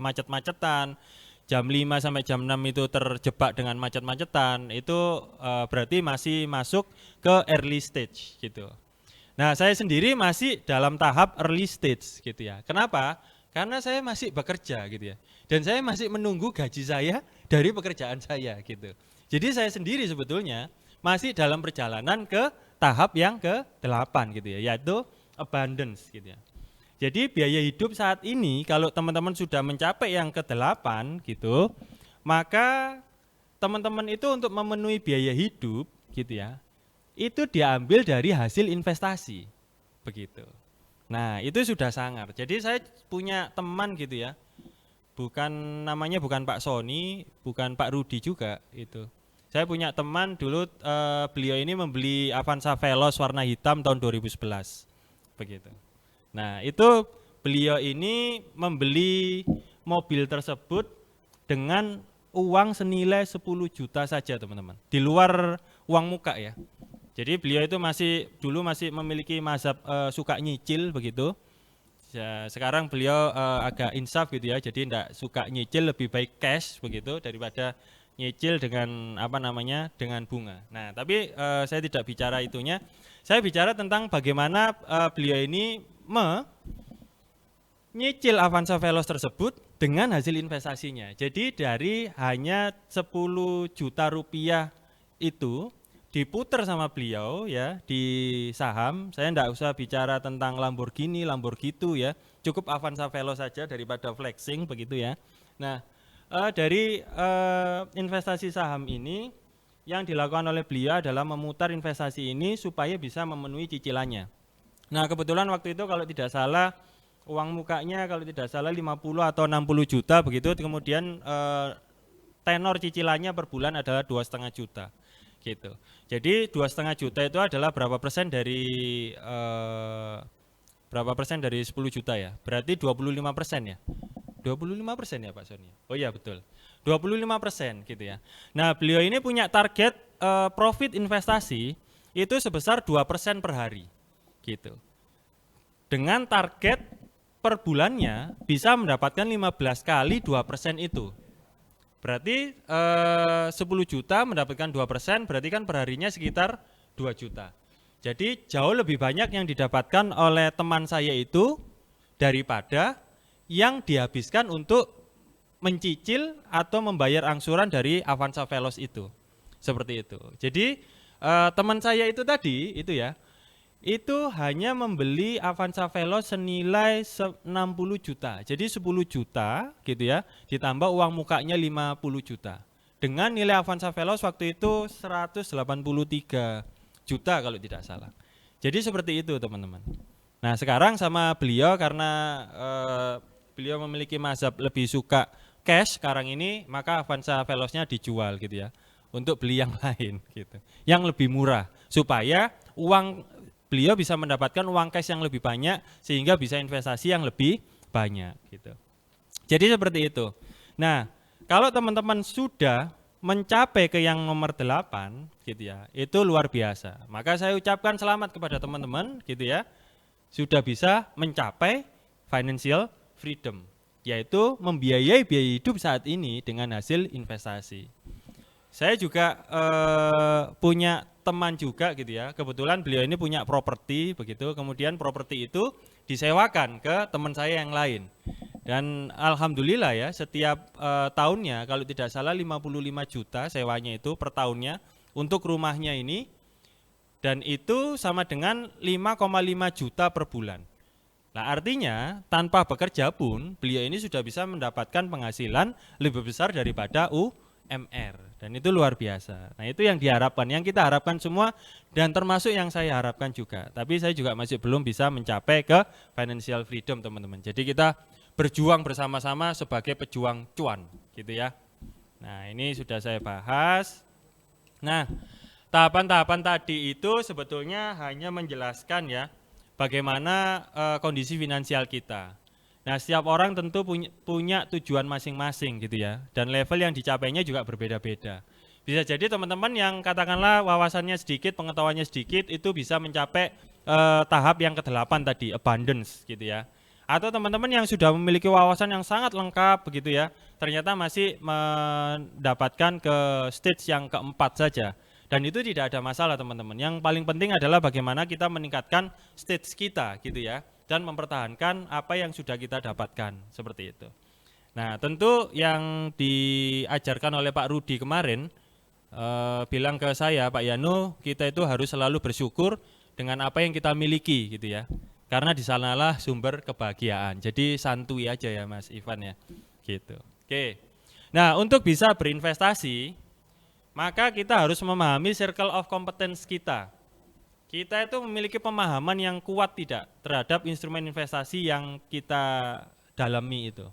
macet-macetan. Jam 5 sampai jam 6 itu terjebak dengan macet-macetan. Itu berarti masih masuk ke early stage gitu. Nah, saya sendiri masih dalam tahap early stage gitu ya. Kenapa? Karena saya masih bekerja gitu ya. Dan saya masih menunggu gaji saya dari pekerjaan saya gitu. Jadi saya sendiri sebetulnya masih dalam perjalanan ke tahap yang ke-8 gitu ya, yaitu abundance gitu ya. Jadi biaya hidup saat ini kalau teman-teman sudah mencapai yang ke-8 gitu, maka teman-teman itu untuk memenuhi biaya hidup gitu ya, itu diambil dari hasil investasi begitu. Nah, itu sudah sangar. Jadi saya punya teman gitu ya, namanya bukan Pak Sony, bukan Pak Rudi juga itu. Saya punya teman dulu, beliau ini membeli Avanza Veloz warna hitam tahun 2011 begitu. Nah, itu beliau ini membeli mobil tersebut dengan uang senilai 10 juta saja teman-teman, di luar uang muka ya. Jadi beliau itu dulu masih memiliki mazhab suka nyicil begitu. Ya, sekarang beliau agak insaf gitu ya, jadi tidak suka nyicil, lebih baik cash begitu daripada nyicil dengan dengan bunga. Nah, tapi saya tidak bicara itunya. Saya bicara tentang bagaimana beliau ini nyicil Avanza Veloz tersebut dengan hasil investasinya. Jadi dari hanya 10 juta rupiah itu diputar sama beliau ya di saham. Saya tidak usah bicara tentang Lamborghini ya. Cukup Avanza Veloz saja daripada flexing begitu ya. Nah, dari investasi saham ini yang dilakukan oleh beliau adalah memutar investasi ini supaya bisa memenuhi cicilannya. Nah, kebetulan waktu itu kalau tidak salah uang mukanya kalau tidak salah 50 atau 60 juta begitu, kemudian tenor cicilannya per bulan adalah 2,5 juta gitu. Jadi 2,5 juta itu adalah berapa persen dari 10 juta ya? Berarti 25% ya? 25% ya Pak Sony? Oh iya betul, 25% gitu ya. Nah, beliau ini punya target profit investasi itu sebesar 2% per hari gitu. Dengan target per bulannya bisa mendapatkan 15 kali 2% itu. Berarti 10 juta mendapatkan 2%, berarti kan perharinya sekitar 2 juta. Jadi jauh lebih banyak yang didapatkan oleh teman saya itu daripada yang dihabiskan untuk mencicil atau membayar angsuran dari Avanza Veloz itu. Seperti itu. Jadi teman saya itu tadi itu ya, itu hanya membeli Avanza Veloz senilai 60 juta. Jadi 10 juta gitu ya, ditambah uang mukanya 50 juta. Dengan nilai Avanza Veloz waktu itu 183 juta kalau tidak salah. Jadi seperti itu teman-teman. Nah, sekarang sama beliau karena beliau memiliki mazhab lebih suka cash sekarang ini, maka Avanza Veloznya dijual gitu ya, untuk beli yang lain gitu, yang lebih murah supaya beliau bisa mendapatkan uang cash yang lebih banyak sehingga bisa investasi yang lebih banyak gitu. Jadi seperti itu. Nah, kalau teman-teman sudah mencapai ke yang nomor 8 gitu ya, itu luar biasa. Maka saya ucapkan selamat kepada teman-teman gitu ya, sudah bisa mencapai financial freedom, yaitu membiayai biaya hidup saat ini dengan hasil investasi. saya juga punya teman juga gitu ya. Kebetulan beliau ini punya properti begitu. Kemudian properti itu disewakan ke teman saya yang lain. Dan alhamdulillah ya, setiap tahunnya kalau tidak salah 55 juta sewanya itu per tahunnya untuk rumahnya ini. Dan itu sama dengan 5,5 juta per bulan. Nah, artinya tanpa bekerja pun beliau ini sudah bisa mendapatkan penghasilan lebih besar daripada UMR. Dan itu luar biasa. Nah, itu yang diharapkan, yang kita harapkan semua dan termasuk yang saya harapkan juga. Tapi saya juga masih belum bisa mencapai ke financial freedom, teman-teman. Jadi kita berjuang bersama-sama sebagai pejuang cuan, gitu ya. Nah, ini sudah saya bahas. Nah, tahapan-tahapan tadi itu sebetulnya hanya menjelaskan ya bagaimana kondisi finansial kita. Nah, setiap orang tentu punya tujuan masing-masing gitu ya, dan level yang dicapainya juga berbeda-beda. Bisa jadi teman-teman yang katakanlah wawasannya sedikit, pengetahuannya sedikit, itu bisa mencapai tahap yang ke-8 tadi, abundance gitu ya. Atau teman-teman yang sudah memiliki wawasan yang sangat lengkap begitu ya, ternyata masih mendapatkan ke stage yang ke-4 saja. Dan itu tidak ada masalah teman-teman. Yang paling penting adalah bagaimana kita meningkatkan stage kita gitu ya, dan mempertahankan apa yang sudah kita dapatkan, seperti itu. Nah, tentu yang diajarkan oleh Pak Rudi kemarin, bilang ke saya, Pak Yanu, kita itu harus selalu bersyukur dengan apa yang kita miliki gitu ya. Karena di sanalah sumber kebahagiaan. Jadi santuy aja ya Mas Ivan ya. Gitu. Oke. Nah, untuk bisa berinvestasi, maka kita harus memahami circle of competence kita. Kita itu memiliki pemahaman yang kuat tidak terhadap instrumen investasi yang kita dalami itu.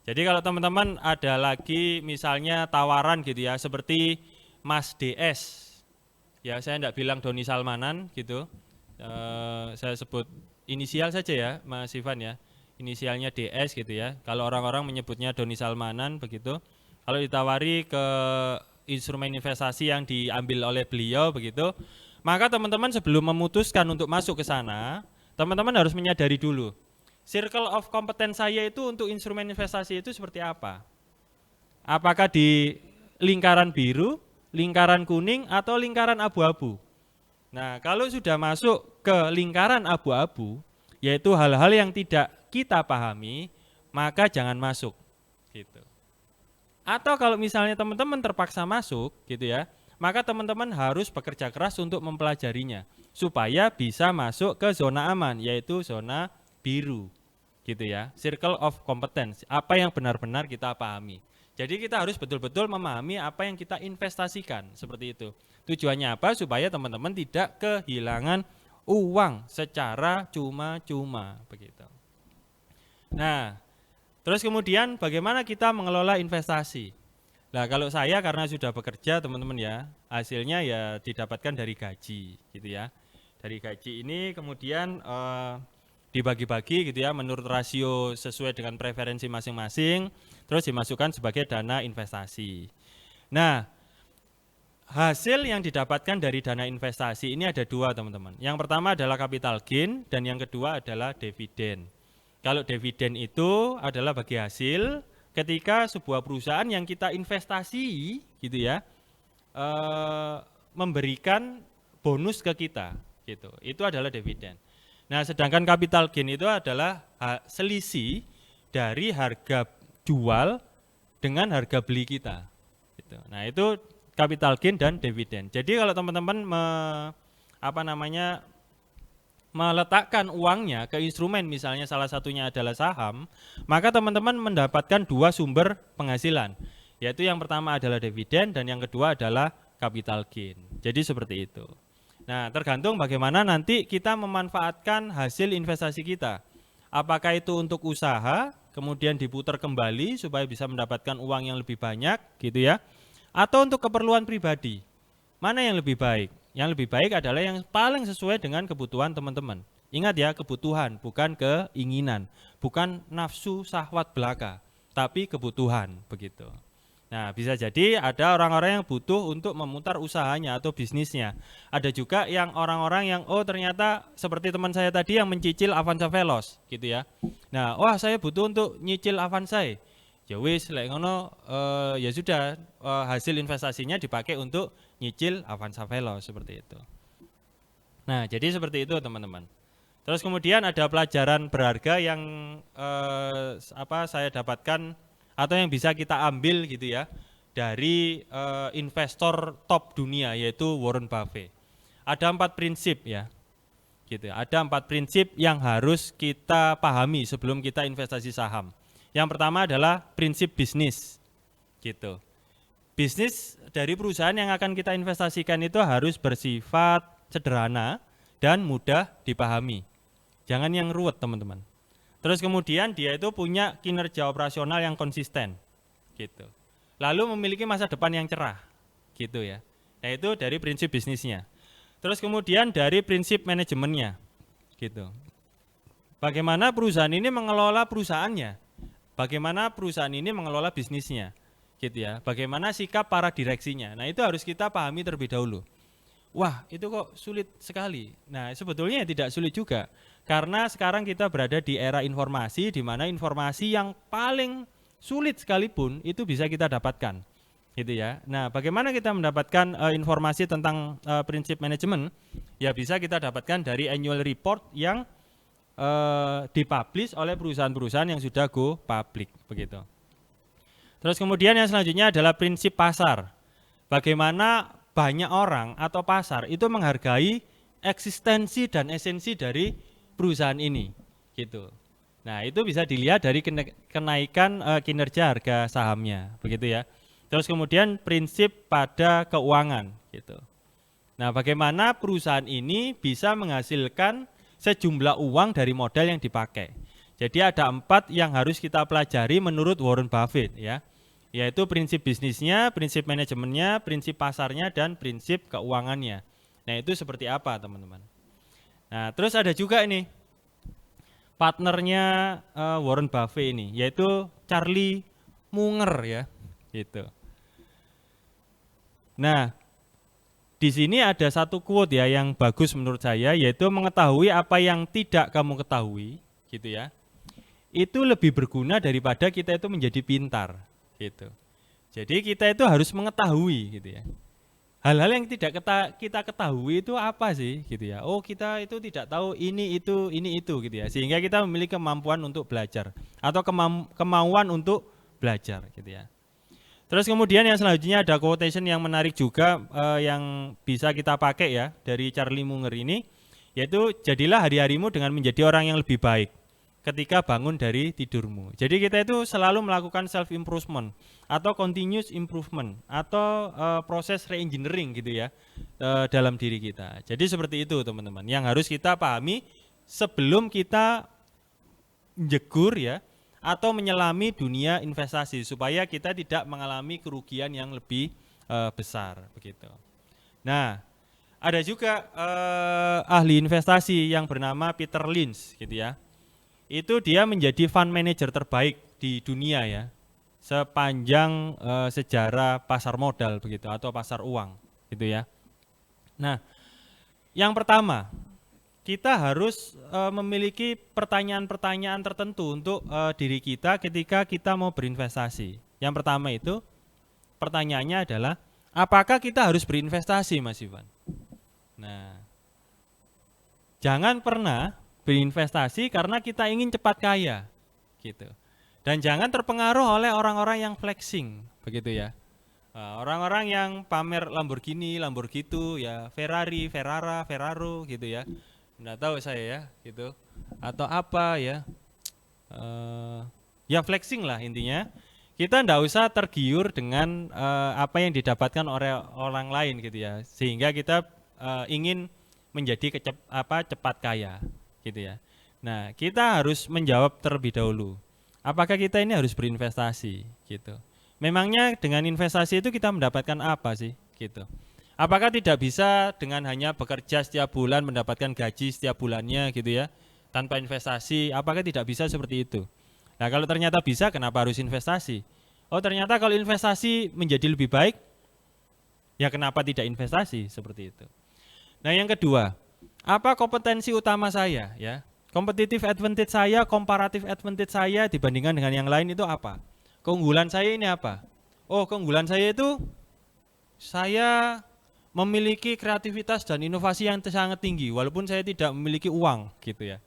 Jadi kalau teman-teman ada lagi misalnya tawaran gitu ya, seperti Mas DS, ya saya tidak bilang Doni Salmanan gitu, saya sebut inisial saja ya Mas Ivan ya, inisialnya DS gitu ya. Kalau orang-orang menyebutnya Doni Salmanan begitu, kalau ditawari ke instrumen investasi yang diambil oleh beliau begitu, maka teman-teman sebelum memutuskan untuk masuk ke sana, teman-teman harus menyadari dulu, circle of competence saya itu untuk instrumen investasi itu seperti apa? Apakah di lingkaran biru, lingkaran kuning, atau lingkaran abu-abu? Nah, kalau sudah masuk ke lingkaran abu-abu, yaitu hal-hal yang tidak kita pahami, maka jangan masuk. Gitu. Atau kalau misalnya teman-teman terpaksa masuk, gitu ya, maka teman-teman harus bekerja keras untuk mempelajarinya supaya bisa masuk ke zona aman, yaitu zona biru gitu ya, circle of competence, apa yang benar-benar kita pahami. Jadi kita harus betul-betul memahami apa yang kita investasikan, seperti itu. Tujuannya apa? Supaya teman-teman tidak kehilangan uang secara cuma-cuma begitu. Nah, terus kemudian bagaimana kita mengelola investasi? Nah, kalau saya karena sudah bekerja teman-teman ya, hasilnya ya didapatkan dari gaji gitu ya. Dari gaji ini kemudian dibagi-bagi gitu ya menurut rasio sesuai dengan preferensi masing-masing, terus dimasukkan sebagai dana investasi. Nah, hasil yang didapatkan dari dana investasi ini ada dua teman-teman. Yang pertama adalah capital gain dan yang kedua adalah dividen. Kalau dividen itu adalah bagi hasil ketika sebuah perusahaan yang kita investasi gitu ya memberikan bonus ke kita gitu. Itu adalah dividen. Nah, sedangkan capital gain itu adalah selisih dari harga jual dengan harga beli kita gitu. Nah, itu capital gain dan dividen. Jadi kalau teman-teman meletakkan uangnya ke instrumen, misalnya salah satunya adalah saham, maka teman-teman mendapatkan dua sumber penghasilan, yaitu yang pertama adalah dividen dan yang kedua adalah capital gain. Jadi seperti itu. Nah, tergantung bagaimana nanti kita memanfaatkan hasil investasi kita. Apakah itu untuk usaha, kemudian diputar kembali supaya bisa mendapatkan uang yang lebih banyak gitu ya, atau untuk keperluan pribadi. Mana yang lebih baik? Yang lebih baik adalah yang paling sesuai dengan kebutuhan teman-teman. Ingat ya, kebutuhan, bukan keinginan, bukan nafsu syahwat belaka, tapi kebutuhan begitu. Nah, bisa jadi ada orang-orang yang butuh untuk memutar usahanya atau bisnisnya. Ada juga yang orang-orang yang ternyata seperti teman saya tadi yang mencicil Avanza Veloz gitu ya. Nah, wah saya butuh untuk nyicil Avanza. Ya wis lek ngono ya sudah hasil investasinya dipakai untuk nyicil Avanza Veloz seperti itu. Nah, jadi seperti itu teman-teman. Terus kemudian ada pelajaran berharga yang saya dapatkan atau yang bisa kita ambil gitu ya dari investor top dunia yaitu Warren Buffett. Ada 4 prinsip ya. Gitu. Ada 4 prinsip yang harus kita pahami sebelum kita investasi saham. Yang pertama adalah prinsip bisnis. Gitu. Bisnis dari perusahaan yang akan kita investasikan itu harus bersifat sederhana dan mudah dipahami. Jangan yang ruwet, teman-teman. Terus kemudian dia itu punya kinerja operasional yang konsisten. Gitu. Lalu memiliki masa depan yang cerah. Gitu ya. Nah, itu dari prinsip bisnisnya. Terus kemudian dari prinsip manajemennya. Gitu. Bagaimana perusahaan ini mengelola perusahaannya? Bagaimana perusahaan ini mengelola bisnisnya? Gitu ya. Bagaimana sikap para direksinya? Nah, itu harus kita pahami terlebih dahulu. Wah, itu kok sulit sekali. Nah, sebetulnya tidak sulit juga. Karena sekarang kita berada di era informasi di mana informasi yang paling sulit sekalipun itu bisa kita dapatkan. Gitu ya. Nah, bagaimana kita mendapatkan informasi tentang prinsip manajemen? Ya bisa kita dapatkan dari annual report yang dipublish oleh perusahaan-perusahaan yang sudah go public begitu. Terus kemudian yang selanjutnya adalah prinsip pasar. Bagaimana banyak orang atau pasar itu menghargai eksistensi dan esensi dari perusahaan ini gitu. Nah, itu bisa dilihat dari kenaikan kinerja harga sahamnya begitu ya. Terus kemudian prinsip pada keuangan gitu. Nah, bagaimana perusahaan ini bisa menghasilkan sejumlah uang dari modal yang dipakai. Jadi ada 4 yang harus kita pelajari menurut Warren Buffett ya. Yaitu prinsip bisnisnya, prinsip manajemennya, prinsip pasarnya, dan prinsip keuangannya. Nah, itu seperti apa teman-teman? Nah, terus ada juga ini partnernya Warren Buffett ini, yaitu Charlie Munger ya, gitu. Nah, di sini ada satu quote ya yang bagus menurut saya, yaitu mengetahui apa yang tidak kamu ketahui, gitu ya. Itu lebih berguna daripada kita itu menjadi pintar, gitu. Jadi kita itu harus mengetahui, gitu ya. Hal-hal yang tidak kita ketahui itu apa sih, gitu ya. Oh, kita itu tidak tahu ini itu, gitu ya. Sehingga kita memiliki kemampuan untuk belajar atau kemauan untuk belajar, gitu ya. Terus kemudian yang selanjutnya ada quotation yang menarik juga yang bisa kita pakai ya dari Charlie Munger ini, yaitu jadilah hari-harimu dengan menjadi orang yang lebih baik ketika bangun dari tidurmu. Jadi kita itu selalu melakukan self improvement atau continuous improvement atau proses re-engineering gitu ya dalam diri kita. Jadi seperti itu teman-teman yang harus kita pahami sebelum kita jegur ya atau menyelami dunia investasi supaya kita tidak mengalami kerugian yang lebih besar begitu. Nah, ada juga ahli investasi yang bernama Peter Lynch gitu ya. Itu dia menjadi fund manager terbaik di dunia ya. Sepanjang sejarah pasar modal begitu atau pasar uang gitu ya. Nah, yang pertama kita harus memiliki pertanyaan-pertanyaan tertentu untuk diri kita ketika kita mau berinvestasi. Yang pertama itu pertanyaannya adalah apakah kita harus berinvestasi, Mas Ivan? Nah, jangan pernah berinvestasi karena kita ingin cepat kaya, gitu. Dan jangan terpengaruh oleh orang-orang yang flexing, begitu ya. Orang-orang yang pamer Lamborghini, Lamborghini, ya Ferrari, Ferraro, gitu ya. Nggak tahu saya ya gitu atau apa ya ya flexing lah intinya. Kita nggak usah tergiur dengan apa yang didapatkan oleh orang lain gitu ya sehingga kita ingin menjadi cepat kaya gitu ya. Nah, kita harus menjawab terlebih dahulu apakah kita ini harus berinvestasi gitu. Memangnya dengan investasi itu kita mendapatkan apa sih gitu. Apakah tidak bisa dengan hanya bekerja setiap bulan mendapatkan gaji setiap bulannya gitu ya, tanpa investasi? Apakah tidak bisa seperti itu? Nah, kalau ternyata bisa, kenapa harus investasi? Oh, ternyata kalau investasi menjadi lebih baik, ya kenapa tidak investasi seperti itu? Nah, yang kedua, apa kompetensi utama saya ya? Competitive advantage saya, comparative advantage saya dibandingkan dengan yang lain itu apa? keunggulan saya ini apa? Oh, keunggulan saya itu saya memiliki kreativitas dan inovasi yang sangat tinggi walaupun saya tidak memiliki uang gitu ya.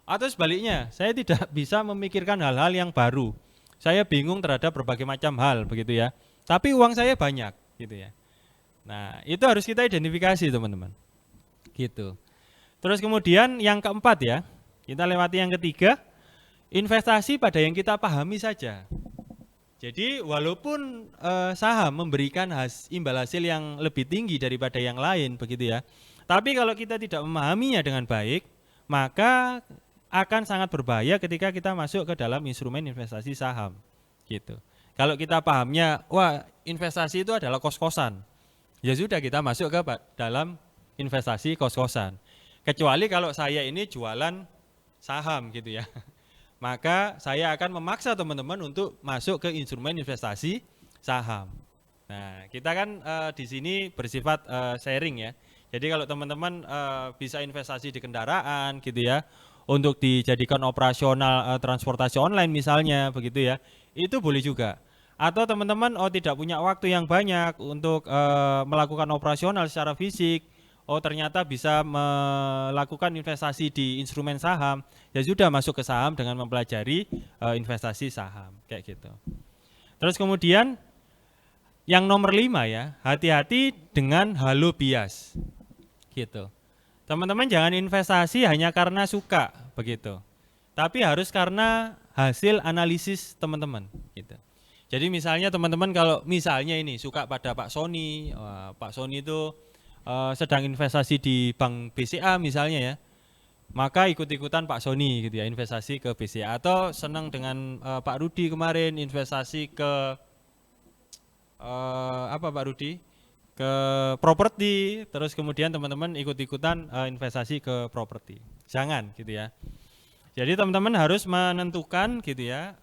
Atau sebaliknya, saya tidak bisa memikirkan hal-hal yang baru. Saya bingung terhadap berbagai macam hal begitu ya. Tapi uang saya banyak gitu ya. Nah, itu harus kita identifikasi teman-teman. Gitu. Terus kemudian yang keempat ya, kita lewati yang ketiga, investasi pada yang kita pahami saja. Jadi walaupun saham memberikan imbal hasil yang lebih tinggi daripada yang lain begitu ya. Tapi kalau kita tidak memahaminya dengan baik, maka akan sangat berbahaya ketika kita masuk ke dalam instrumen investasi saham. Gitu. Kalau kita pahamnya, wah investasi itu adalah kos-kosan. Ya sudah kita masuk ke dalam investasi kos-kosan. Kecuali kalau saya ini jualan saham gitu ya. Maka saya akan memaksa teman-teman untuk masuk ke instrumen investasi saham. Nah, kita kan di sini bersifat sharing ya. Jadi kalau teman-teman bisa investasi di kendaraan gitu ya, untuk dijadikan operasional transportasi online misalnya begitu ya, itu boleh juga. Atau teman-teman tidak punya waktu yang banyak untuk melakukan operasional secara fisik, ternyata bisa melakukan investasi di instrumen saham, ya sudah masuk ke saham dengan mempelajari investasi saham kayak gitu. Terus kemudian yang nomor 5 ya, hati-hati dengan halo bias gitu. Teman-teman jangan investasi hanya karena suka begitu, tapi harus karena hasil analisis teman-teman gitu. Jadi misalnya teman-teman kalau misalnya ini suka pada Pak Sony, Pak Sony itu sedang investasi di Bank BCA misalnya ya, maka ikut-ikutan Pak Sony gitu ya, investasi ke BCA. Atau senang dengan Pak Rudi kemarin investasi ke apa Pak Rudi? Ke properti, terus kemudian teman-teman ikut-ikutan investasi ke properti. Jangan gitu ya. Jadi teman-teman harus menentukan gitu ya,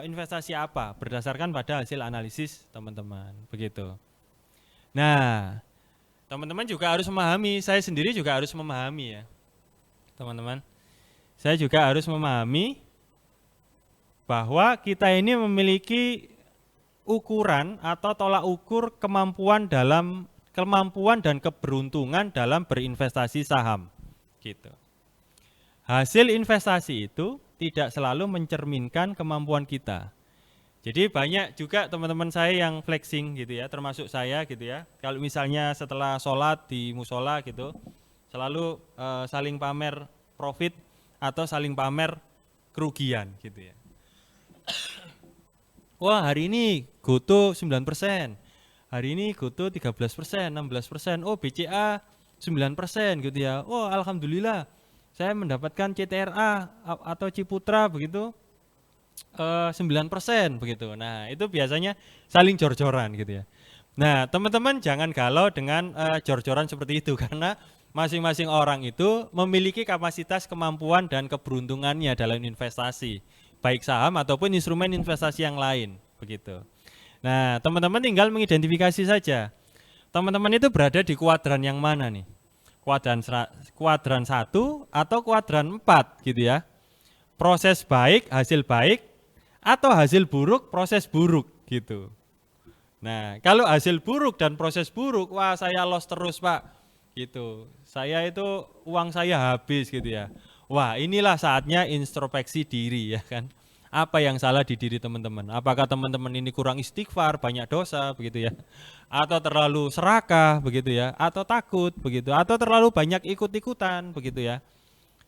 investasi apa berdasarkan pada hasil analisis teman-teman begitu. Nah, teman-teman juga harus memahami, saya sendiri juga harus memahami ya teman-teman. Saya juga harus memahami bahwa kita ini memiliki ukuran atau tolak ukur kemampuan dan keberuntungan dalam berinvestasi saham gitu. Hasil investasi itu tidak selalu mencerminkan kemampuan kita. Jadi banyak juga teman-teman saya yang flexing gitu ya, termasuk saya gitu ya. Kalau misalnya setelah sholat di musola gitu, selalu saling pamer profit atau saling pamer kerugian gitu ya. Wah hari ini GoTo 9%, hari ini GoTo 13%, 16%, oh BCA 9% gitu ya. Oh alhamdulillah saya mendapatkan CTRA atau Ciputra begitu 9% begitu. Nah itu biasanya saling jor-joran gitu ya. Nah teman-teman jangan galau dengan jor-joran seperti itu karena masing-masing orang itu memiliki kapasitas, kemampuan dan keberuntungannya dalam investasi, baik saham ataupun instrumen investasi yang lain begitu. Nah teman-teman tinggal mengidentifikasi saja teman-teman itu berada di kuadran yang mana nih, kuadran 1 atau kuadran 4 gitu ya. Proses baik, hasil baik, atau hasil buruk, proses buruk gitu. Nah kalau hasil buruk dan proses buruk, wah saya loss terus Pak gitu, saya itu uang saya habis gitu ya. Wah inilah saatnya introspeksi diri ya kan. Apa yang salah di diri teman-teman? Apakah teman-teman ini kurang istighfar, banyak dosa begitu ya? Atau terlalu serakah begitu ya? Atau takut begitu? Atau terlalu banyak ikut-ikutan begitu ya?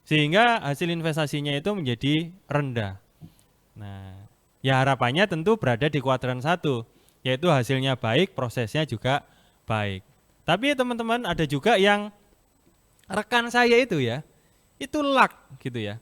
Sehingga hasil investasinya itu menjadi rendah. Nah, ya harapannya tentu berada di kuadran 1, yaitu hasilnya baik, prosesnya juga baik. Tapi teman-teman ada juga yang rekan saya itu ya, itu luck gitu ya.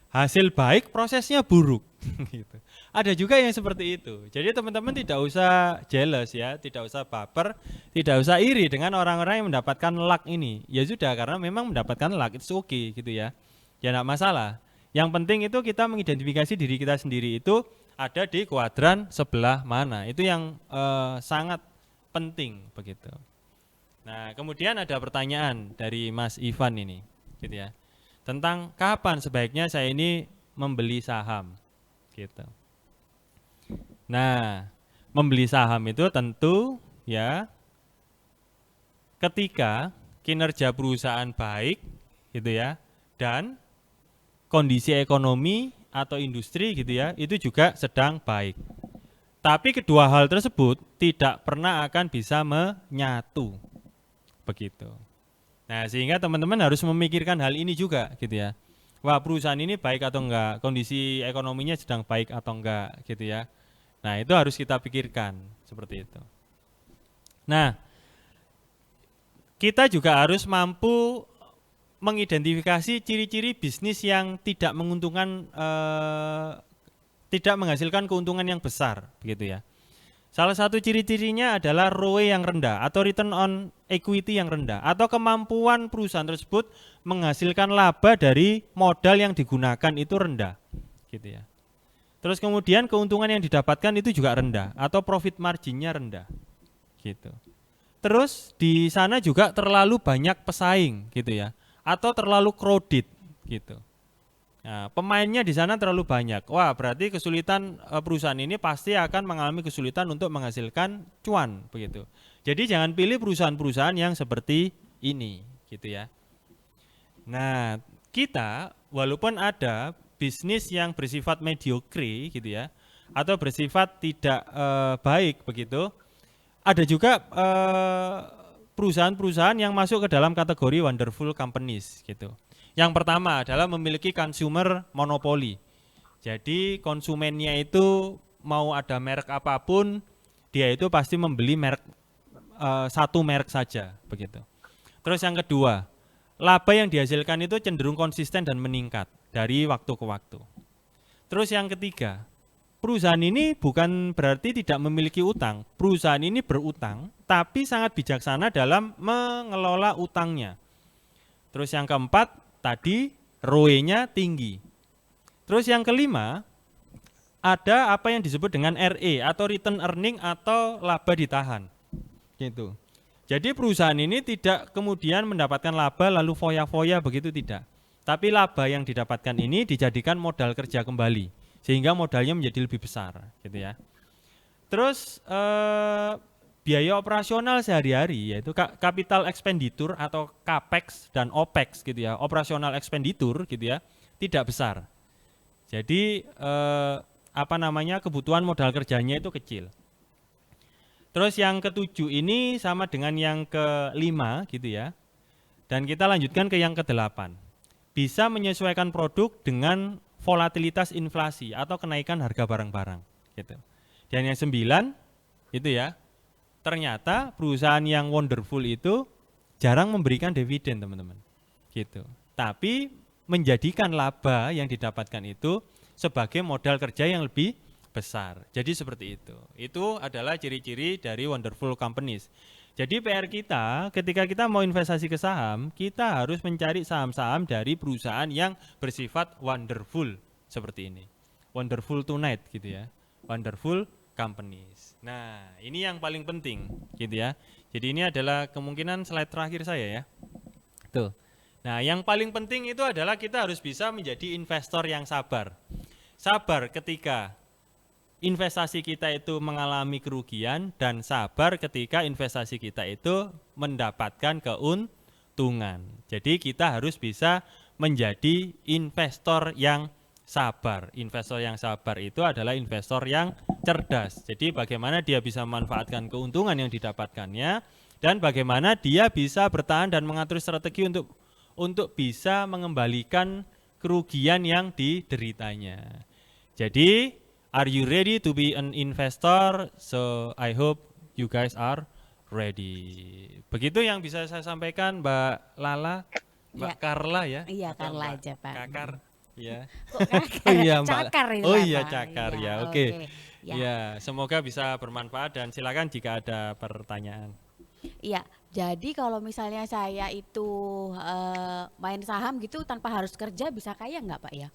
Hasil baik, prosesnya buruk. Gitu. Ada juga yang seperti itu. Jadi teman-teman tidak usah jealous ya, tidak usah baper, tidak usah iri dengan orang-orang yang mendapatkan luck ini. Ya sudah, karena memang mendapatkan luck itu oke gitu ya. Ya enggak masalah. Yang penting itu kita mengidentifikasi diri kita sendiri itu ada di kuadran sebelah mana. Itu yang sangat penting begitu. Nah, kemudian ada pertanyaan dari Mas Ivan ini, gitu ya. Tentang kapan sebaiknya saya ini membeli saham gitu. Nah, membeli saham itu tentu ya ketika kinerja perusahaan baik gitu ya, dan kondisi ekonomi atau industri gitu ya, itu juga sedang baik. Tapi kedua hal tersebut tidak pernah akan bisa menyatu. Begitu. Nah, sehingga teman-teman harus memikirkan hal ini juga gitu ya. Wah, perusahaan ini baik atau enggak, kondisi ekonominya sedang baik atau enggak gitu ya. Nah, itu harus kita pikirkan seperti itu. Nah, kita juga harus mampu mengidentifikasi ciri-ciri bisnis yang tidak menguntungkan, tidak menghasilkan keuntungan yang besar, begitu ya. Salah satu ciri-cirinya adalah ROE yang rendah atau return on equity yang rendah, atau kemampuan perusahaan tersebut menghasilkan laba dari modal yang digunakan itu rendah, gitu ya. Terus kemudian keuntungan yang didapatkan itu juga rendah atau profit marginnya rendah, gitu. Terus di sana juga terlalu banyak pesaing, gitu ya, atau terlalu crowded, gitu. Nah, pemainnya di sana terlalu banyak. Wah, berarti kesulitan perusahaan ini pasti akan mengalami kesulitan untuk menghasilkan cuan, begitu. Jadi jangan pilih perusahaan-perusahaan yang seperti ini, gitu ya. Nah, kita walaupun ada bisnis yang bersifat mediocre, gitu ya, atau bersifat tidak baik, begitu, ada juga perusahaan-perusahaan yang masuk ke dalam kategori wonderful companies, gitu. Yang pertama adalah memiliki consumer monopoly. Jadi konsumennya itu mau ada merek apapun, dia itu pasti membeli merek satu merek saja, begitu. Terus yang kedua, laba yang dihasilkan itu cenderung konsisten dan meningkat dari waktu ke waktu. Terus yang ketiga, perusahaan ini bukan berarti tidak memiliki utang. Perusahaan ini berutang, tapi sangat bijaksana dalam mengelola utangnya. Terus yang keempat, tadi ROE-nya tinggi. Terus yang kelima, ada apa yang disebut dengan RE atau return earning atau laba ditahan. Gitu. Jadi perusahaan ini tidak kemudian mendapatkan laba lalu foya-foya, begitu tidak. Tapi laba yang didapatkan ini dijadikan modal kerja kembali sehingga modalnya menjadi lebih besar, gitu ya. Terus biaya operasional sehari-hari yaitu capital expenditure atau capex dan opex, gitu ya, operasional expenditure, gitu ya, tidak besar. Jadi kebutuhan modal kerjanya itu kecil. Terus yang ketujuh ini sama dengan yang kelima, gitu ya. Dan kita lanjutkan ke yang kedelapan. Bisa menyesuaikan produk dengan volatilitas inflasi atau kenaikan harga barang-barang, gitu. Dan yang 9 itu ya, ternyata perusahaan yang wonderful itu jarang memberikan dividen, teman-teman, gitu. Tapi menjadikan laba yang didapatkan itu sebagai modal kerja yang lebih besar. Jadi seperti itu. Itu adalah ciri-ciri dari wonderful companies. Jadi PR kita ketika kita mau investasi ke saham, kita harus mencari saham-saham dari perusahaan yang bersifat wonderful seperti ini. Wonderful tonight, gitu ya. Wonderful companies. Nah, ini yang paling penting, gitu ya. Jadi ini adalah kemungkinan slide terakhir saya ya. Tuh. Nah, yang paling penting itu adalah kita harus bisa menjadi investor yang sabar. Sabar ketika investasi kita itu mengalami kerugian dan sabar ketika investasi kita itu mendapatkan keuntungan. Jadi kita harus bisa menjadi investor yang sabar. Investor yang sabar itu adalah investor yang cerdas. Jadi bagaimana dia bisa memanfaatkan keuntungan yang didapatkannya dan bagaimana dia bisa bertahan dan mengatur strategi untuk bisa mengembalikan kerugian yang dideritanya. Jadi, are you ready to be an investor? So I hope you guys are ready. Begitu yang bisa saya sampaikan, Mbak Lala, Mbak Carla ya. Iya, Carla aja, Pak. Kakar. Ya. Kok kakar? Oh iya, Mbak. Cakar ini, Oh Pak. iya, cakar ya. Oke. Ya. Ya, semoga bisa bermanfaat dan silakan jika ada pertanyaan. Iya, jadi kalau misalnya saya itu main saham gitu tanpa harus kerja bisa kaya nggak, Pak ya?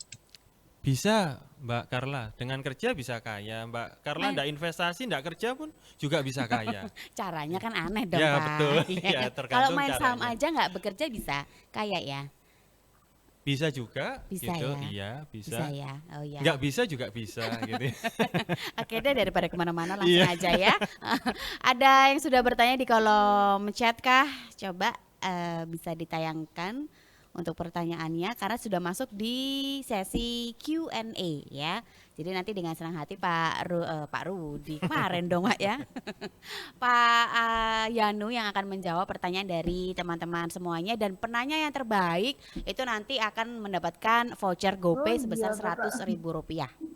Bisa, Mbak Carla. Dengan kerja bisa kaya. Mbak Carla enggak investasi, enggak kerja pun juga bisa kaya. Caranya kan aneh dong, Ya, Pak. betul. Iya. Ya, tergantung Kalau main saham caranya. aja nggak bekerja bisa kaya ya? Bisa juga, Bisa gitu. ya? Iya, Bisa bisa. ya? Oh ya. Nggak bisa juga bisa, gitu. Oke deh, daripada kemana-mana langsung Iya. aja ya. Ada yang sudah bertanya di kolom chat kah? Coba bisa ditayangkan untuk pertanyaannya karena sudah masuk di sesi Q&A ya. Jadi nanti dengan senang hati Pak Rudi kemarin dong Pak ya. Pak Yanu yang akan menjawab pertanyaan dari teman-teman semuanya dan penanya yang terbaik itu nanti akan mendapatkan voucher GoPay sebesar Rp100.000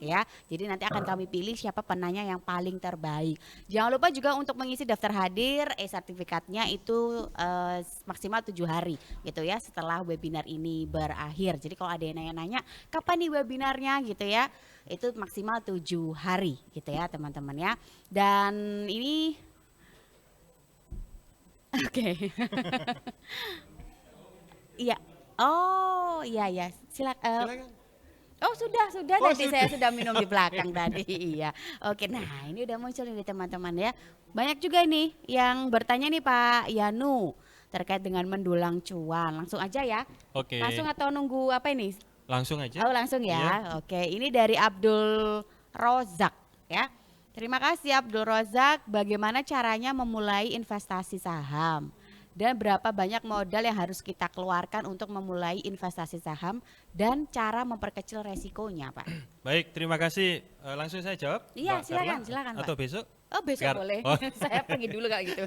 ya. Jadi nanti akan kami pilih siapa penanya yang paling terbaik. Jangan lupa juga untuk mengisi daftar hadir, sertifikatnya itu maksimal 7 hari gitu ya setelah webinar ini berakhir. Jadi kalau ada yang nanya-nanya kapan nih webinarnya gitu ya, itu maksimal 7 hari gitu ya teman-teman ya. Dan ini oke. Iya. Oh, iya ya. Silakan. Oh sudah Oh, tadi saya sudah minum di belakang tadi. Iya. Oke, nah ini udah muncul nih teman-teman ya. Banyak juga nih yang bertanya nih Pak Yanu terkait dengan mendulang cuan. Langsung aja ya. Oke, Langsung atau nunggu apa ini? langsung aja. Oh langsung ya. Iya. Oke, ini dari Abdul Rozak ya. Terima kasih Abdul Rozak. Bagaimana caranya memulai investasi saham? Dan berapa banyak modal yang harus kita keluarkan untuk memulai investasi saham dan cara memperkecil resikonya, Pak? Baik, terima kasih. Langsung saya jawab. Iya, Mbak silakan, Carla? silakan, Pak. Atau besok? Oh besok Sekarang- boleh. Oh. Saya pergi dulu kayak gitu.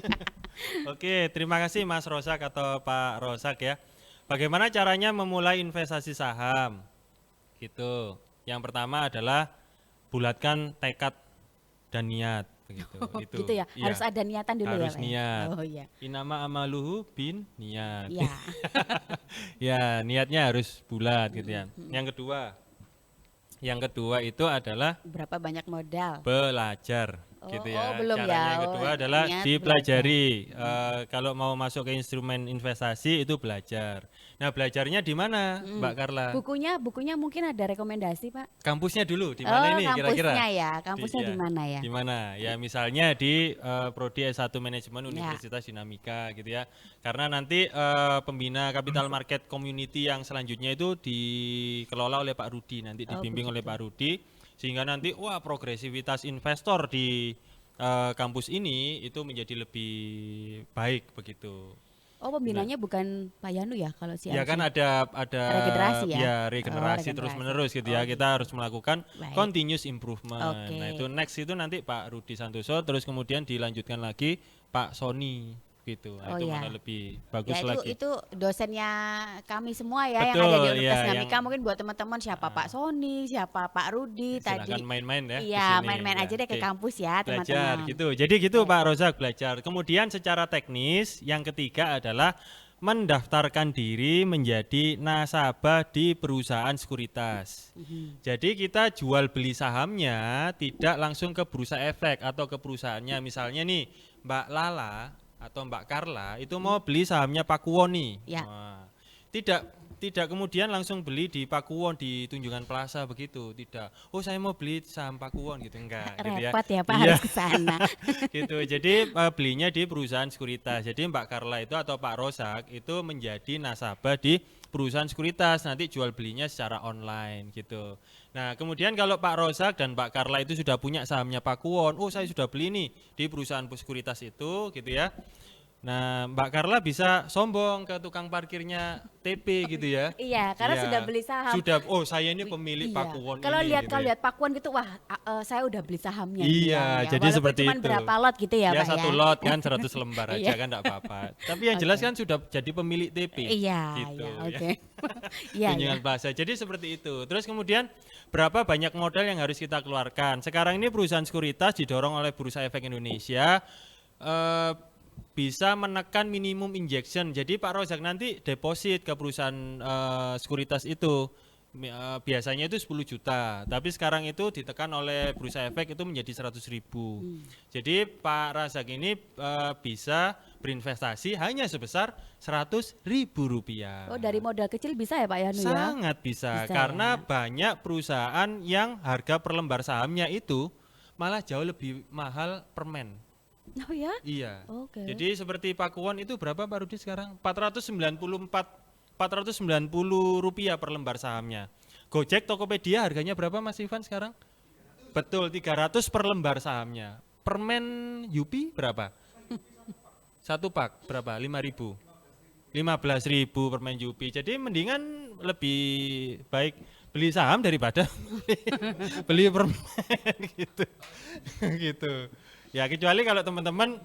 Oke, terima kasih Mas Rosak atau Pak Rosak ya. Bagaimana caranya memulai investasi saham? Gitu. Yang pertama adalah bulatkan tekad dan niat begitu. Itu. Gitu ya. Iya, Harus ada niatan dulu harus ya, Pak. ya? niat. Oh iya. Inama amaluhu bin niat. Iya. Ya, niatnya harus bulat gitu ya. Yang kedua itu adalah Berapa banyak modal? belajar Oh, gitu oh, ya. belum Caranya ya. yang Oh, kedua adalah niat dipelajari. Kalau mau masuk ke instrumen investasi itu belajar. Nah, belajarnya di mana, Mbak Carla? Bukunya mungkin ada rekomendasi, Pak? Kampusnya dulu di mana ini kira-kira? Kampusnya ya. Kampusnya Iya, di mana ya? Di mana? Ya misalnya di Prodi S1 Manajemen Ya. Universitas Dinamika gitu ya. Karena nanti pembina capital market community yang selanjutnya itu dikelola oleh Pak Rudi, nanti dibimbing oleh Pak Rudi sehingga nanti wah progresivitas investor di kampus ini itu menjadi lebih baik begitu. Oh, pembinanya bukan Pak Yanu ya kalau si Ya kan Arsi? ada Regenerasi ya? ya Oh, regenerasi regenerasi. terus menerus gitu ya. Oh, Kita harus melakukan Baik. continuous improvement. Oke. Nah, itu next itu nanti Pak Rudi Santoso terus kemudian dilanjutkan lagi Pak Sony gitu. Nah, Oh, itu ya. mana lebih bagus Ya lagi. itu dosennya kami semua ya yang Betul, ada di Universitas iya, Dinamika. yang- Mungkin buat teman-teman siapa Pak Sony, siapa Pak Rudi tadi. Silakan main-main ya. Iya, ke sini. main-main Ya, aja deh ke oke. kampus ya, Belajar teman-teman. gitu. Jadi gitu Pak Rozak, belajar. Kemudian secara teknis yang ketiga adalah mendaftarkan diri menjadi nasabah di perusahaan sekuritas. Jadi kita jual beli sahamnya tidak langsung ke bursa efek atau ke perusahaannya. Misalnya nih Mbak Lala atau Mbak Carla itu mau beli sahamnya Pakuwon nih. Ya. Wah, tidak kemudian langsung beli di Pakuwon di Tunjungan Plaza begitu, tidak. Oh saya mau beli saham Pakuwon gitu enggak gitu ya. Repot ya Pak Iya. harus ke sana. Gitu. Jadi belinya di perusahaan sekuritas. Jadi Mbak Carla itu atau Pak Rosak itu menjadi nasabah di perusahaan sekuritas, nanti jual belinya secara online gitu. Nah, kemudian kalau Pak Rosak dan Mbak Carla itu sudah punya sahamnya Pakuwon, oh saya sudah beli nih di perusahaan sekuritas itu gitu ya. Nah, Mbak Carla bisa sombong ke tukang parkirnya TP gitu ya. Iya, karena Iya. sudah beli saham. Sudah, oh saya ini pemilik Iya. Pakuwon Kalau ini. lihat gitu kalau ya. lihat Pakuan gitu, wah saya udah beli sahamnya. Iya, ya. jadi Walaupun seperti cuman itu. berapa lot gitu ya, Pak satu ya. lot kan 100 lembar aja Iya. kan enggak apa-apa. Tapi yang jelas Oke. kan sudah jadi pemilik TP. Iya, gitu, iya, ya. oke. Iya, Tunjungan iya. Plaza. Jadi seperti itu. Terus kemudian berapa banyak modal yang harus kita keluarkan? Sekarang ini perusahaan sekuritas didorong oleh Bursa Efek Indonesia bisa menekan minimum injection. Jadi Pak Rozak nanti deposit ke perusahaan sekuritas itu biasanya itu 10 juta, tapi sekarang itu ditekan oleh Bursa Efek itu menjadi 100.000. Jadi Pak Rozak ini bisa berinvestasi hanya sebesar 100.000 rupiah. Oh, dari modal kecil bisa ya Pak Yanu ya? Sangat bisa, Bisa karena ya. banyak perusahaan yang harga per lembar sahamnya itu malah jauh lebih mahal permen. Oh ya? Iya. Oke. Jadi seperti Pakuwon itu berapa Pak Rudi sekarang? 494 Rp490 per lembar sahamnya. Gojek, Tokopedia harganya berapa Mas Ivan sekarang? Betul, 300 per lembar sahamnya. Permen Yupi berapa? Satu pak berapa? 5.000. 15.000 permen Yupi. Jadi mendingan lebih baik beli saham daripada beli permen gitu. Gitu. Ya kecuali kalau teman-teman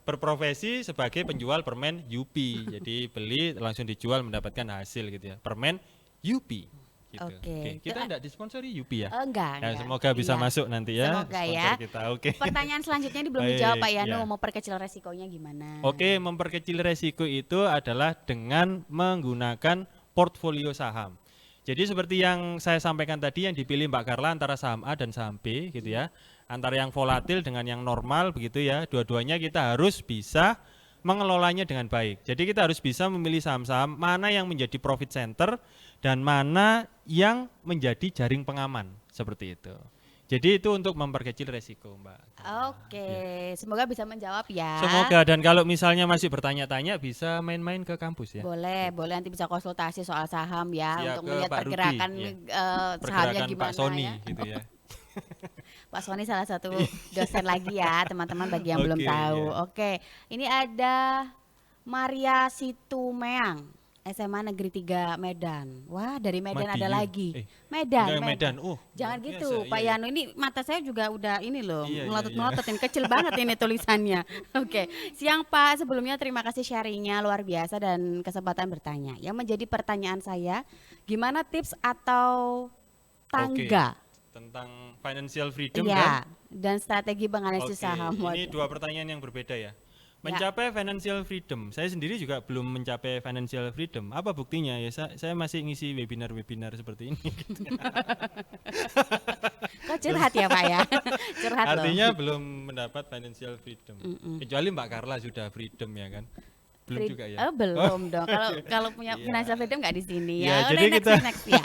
berprofesi sebagai penjual permen Yupi. Jadi beli langsung dijual mendapatkan hasil gitu ya. Permen Yupi. Gitu. Oke. Kita enggak disponsori Yupi ya? Enggak. Ya, semoga bisa Iya. masuk nanti ya. Semoga sponsor ya. Kita. Oke. Pertanyaan selanjutnya ini belum Baik, dijawab Pak Yano, ya. mau perkecil resikonya gimana? Oke, memperkecil resiko itu adalah dengan menggunakan portfolio saham. Jadi seperti yang saya sampaikan tadi yang dipilih Mbak Carla antara saham A dan saham B gitu ya. Antara yang volatil dengan yang normal begitu ya. Dua-duanya kita harus bisa mengelolanya dengan baik. Jadi kita harus bisa memilih saham-saham mana yang menjadi profit center dan mana yang menjadi jaring pengaman seperti itu. Jadi itu untuk memperkecil resiko, Mbak. Oke, semoga bisa menjawab ya. Semoga, dan kalau misalnya masih bertanya-tanya bisa main-main ke kampus ya. Boleh, boleh nanti bisa konsultasi soal saham ya Iya, untuk ke melihat Pak Rudi, pergerakan ya. sahamnya Pergerakan gimana Pak Sony ya. gitu ya. Pak Sony salah satu dosen lagi ya, teman-teman bagi yang belum Oke, tahu. iya. Oke, ini ada Maria Situmeang, SMA Negeri 3 Medan. Wah, dari Medan ada Madiun. lagi. Eh, Medan, enggak, Medan. Jangan luar gitu, biasa. Pak Iya, Yano. Ini mata saya juga udah ini loh, Iya, iya, melotot-melotot. Ini kecil banget ini tulisannya. Oke, siang Pak. Sebelumnya terima kasih sharingnya luar biasa dan kesempatan bertanya. Yang menjadi pertanyaan saya, gimana tips atau tangga? Tentang financial freedom Iya, kan? dan strategi menganalisis Oke, saham. ini dua pertanyaan yang berbeda ya. Mencapai financial freedom, saya sendiri juga belum mencapai financial freedom. Apa buktinya ya? Saya masih ngisi webinar-webinar seperti ini. Kok curhat ya Pak ya? Curhat loh. Artinya belum mendapat financial freedom. Kecuali Mbak Carla sudah freedom ya kan? Belum juga ya? Belum dong. Kalau punya Iya. financial freedom nggak di sini Iya, ya. jadi Udah, kita- next ya.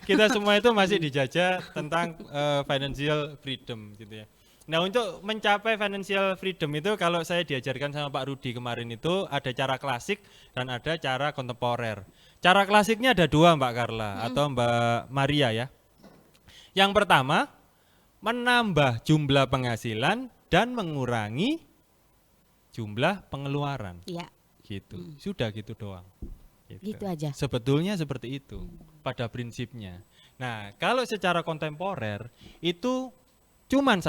Kita semua itu masih dijajah tentang financial freedom gitu ya. Nah untuk mencapai financial freedom itu kalau saya diajarkan sama Pak Rudi kemarin itu ada cara klasik dan ada cara kontemporer. Cara klasiknya ada dua Mbak Carla atau Mbak Maria ya. Yang pertama menambah jumlah penghasilan dan mengurangi jumlah pengeluaran Iya, gitu. Sudah gitu doang. gitu aja. Sebetulnya seperti itu pada prinsipnya. Nah, kalau secara kontemporer itu cuman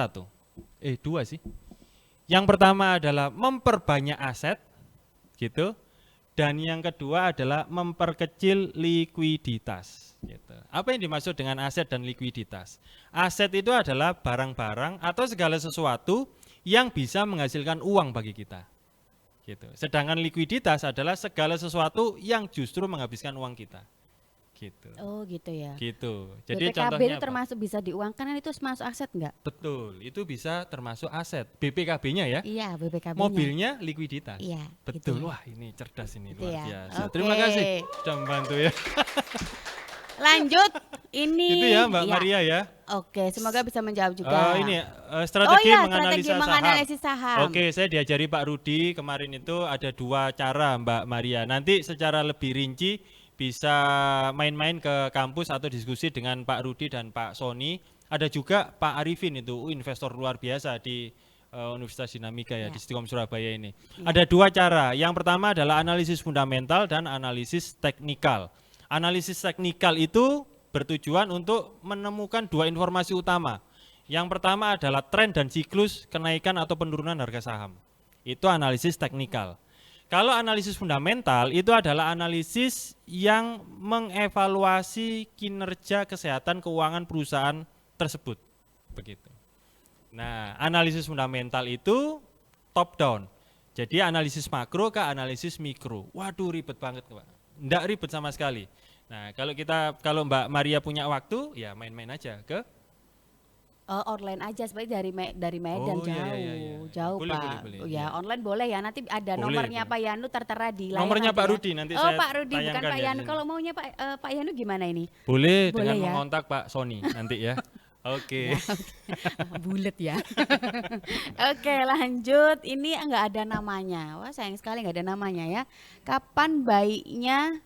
dua sih. Yang pertama adalah memperbanyak aset gitu. Dan yang kedua adalah memperkecil likuiditas gitu. Apa yang dimaksud dengan aset dan likuiditas? Aset itu adalah barang-barang atau segala sesuatu yang bisa menghasilkan uang bagi kita. Gitu. Sedangkan likuiditas adalah segala sesuatu yang justru menghabiskan uang kita. Gitu. Oh gitu ya. Gitu. Jadi BPKB contohnya itu apa? termasuk bisa diuangkan, kan itu masuk aset nggak? Betul, itu bisa termasuk aset. BPKB-nya ya. Iya, BPKB-nya. Mobilnya likuiditas. Iya, Betul. gitu ya. Wah, ini cerdas ini Gitu luar ya. biasa. Oke. Terima kasih sudah membantu ya. Lanjut, ini. Itu ya Mbak Iya. Maria ya. Oke, semoga bisa menjawab juga. Ini strategi iya, menganalisa strategi menganalisis saham. Oke, saya diajari Pak Rudi kemarin itu ada dua cara Mbak Maria. Nanti secara lebih rinci bisa main-main ke kampus atau diskusi dengan Pak Rudi dan Pak Sony. Ada juga Pak Arifin itu investor luar biasa di Universitas Dinamika ya, di Stikom Surabaya ini. Ada dua cara. Yang pertama adalah analisis fundamental dan analisis teknikal. Analisis teknikal itu bertujuan untuk menemukan dua informasi utama. Yang pertama adalah tren dan siklus kenaikan atau penurunan harga saham. Itu analisis teknikal. Kalau analisis fundamental itu adalah analisis yang mengevaluasi kinerja kesehatan keuangan perusahaan tersebut. Begitu. Nah, analisis fundamental itu top down. Jadi analisis makro ke analisis mikro. Waduh, ribet banget, Pak. Enggak ribet sama sekali. Nah, kalau Mbak Maria punya waktu, ya main-main aja ke Online aja sebenarnya dari Medan Oh, jauh, iya, iya, iya. jauh Boleh, Pak. boleh, Oh, boleh, ya iya. online boleh ya. Nanti ada Boleh, nomornya boleh. Pak Yanu tertera di layar. Nomornya nanti Pak ya. Rudi, nanti Oh saya Pak Rudi, bukan tayangkan Pak ya Yanu. di Kalau maunya Pak Yanu gimana ini? boleh Boleh dengan ya. mengontak Pak Sony nanti ya. Oke. Bulet ya. Oke, lanjut. Ini enggak ada namanya. Wah, sayang sekali enggak ada namanya ya. Kapan baiknya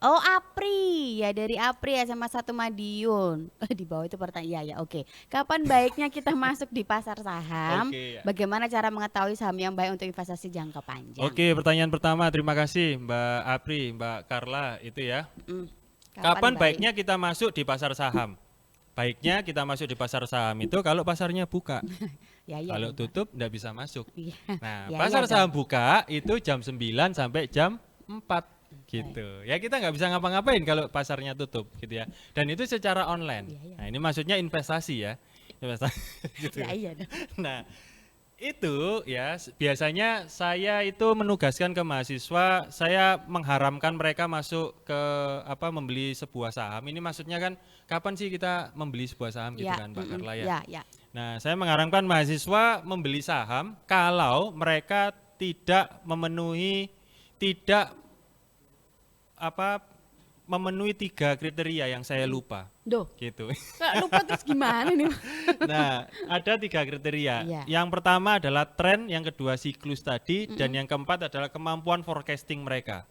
Oh, Apri. Ya dari Apri SMA 1 Madiun. Di bawah itu pertanyaan. Ya, oke. Kapan baiknya kita masuk di pasar saham? Oke, ya. Bagaimana cara mengetahui saham yang baik untuk investasi jangka panjang? Oke, pertanyaan pertama, terima kasih Mbak Apri, Mbak Carla itu ya. Mm. Kapan baik? baiknya kita masuk di pasar saham? Baiknya kita masuk di pasar saham itu kalau pasarnya buka. Ya, iya Kalau dong, Pak. tutup nggak bisa masuk. Iya. Nah, Ya, pasar iya saham dong. buka itu jam 9 sampai jam 4 gitu. Ya kita nggak bisa ngapa-ngapain kalau pasarnya tutup gitu ya. Dan itu secara online. Iya, iya. Nah, ini maksudnya investasi ya. Investasi gitu. Ya, iya dong. Nah, itu ya biasanya saya itu menugaskan ke mahasiswa, saya mengharamkan mereka masuk ke membeli sebuah saham. Ini maksudnya kan kapan sih kita membeli sebuah saham gitu Ya, kan Mbak Carla ya. Ya, ya. Nah, saya mengharapkan mahasiswa membeli saham kalau mereka tidak memenuhi 3 kriteria yang saya lupa Duh, gitu. kok lupa terus gimana nih? Nah, ada 3 kriteria. Iya. Yang pertama adalah tren, yang kedua siklus tadi, dan yang keempat adalah kemampuan forecasting mereka.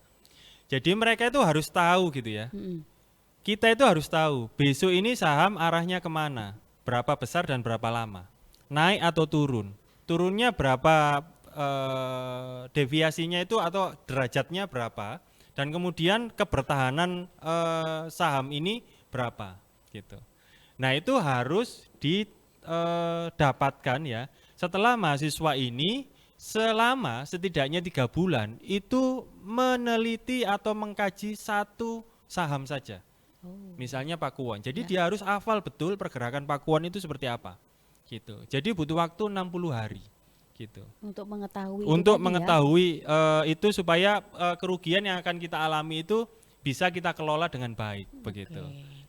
Jadi mereka itu harus tahu gitu ya. Mm-mm. Kita itu harus tahu besok ini saham arahnya kemana, berapa besar dan berapa lama, naik atau turun, turunnya berapa, deviasinya itu atau derajatnya berapa, dan kemudian kebertahanan saham ini berapa gitu. Nah itu harus didapatkan ya setelah mahasiswa ini selama setidaknya 3 bulan itu meneliti atau mengkaji satu saham saja. Misalnya Pakuwon. Jadi dia harus hafal betul pergerakan Pakuwon itu seperti apa. Gitu. Jadi butuh waktu 60 hari. Gitu. Untuk mengetahui Untuk itu tadi ya. mengetahui itu supaya kerugian yang akan kita alami itu bisa kita kelola dengan baik begitu.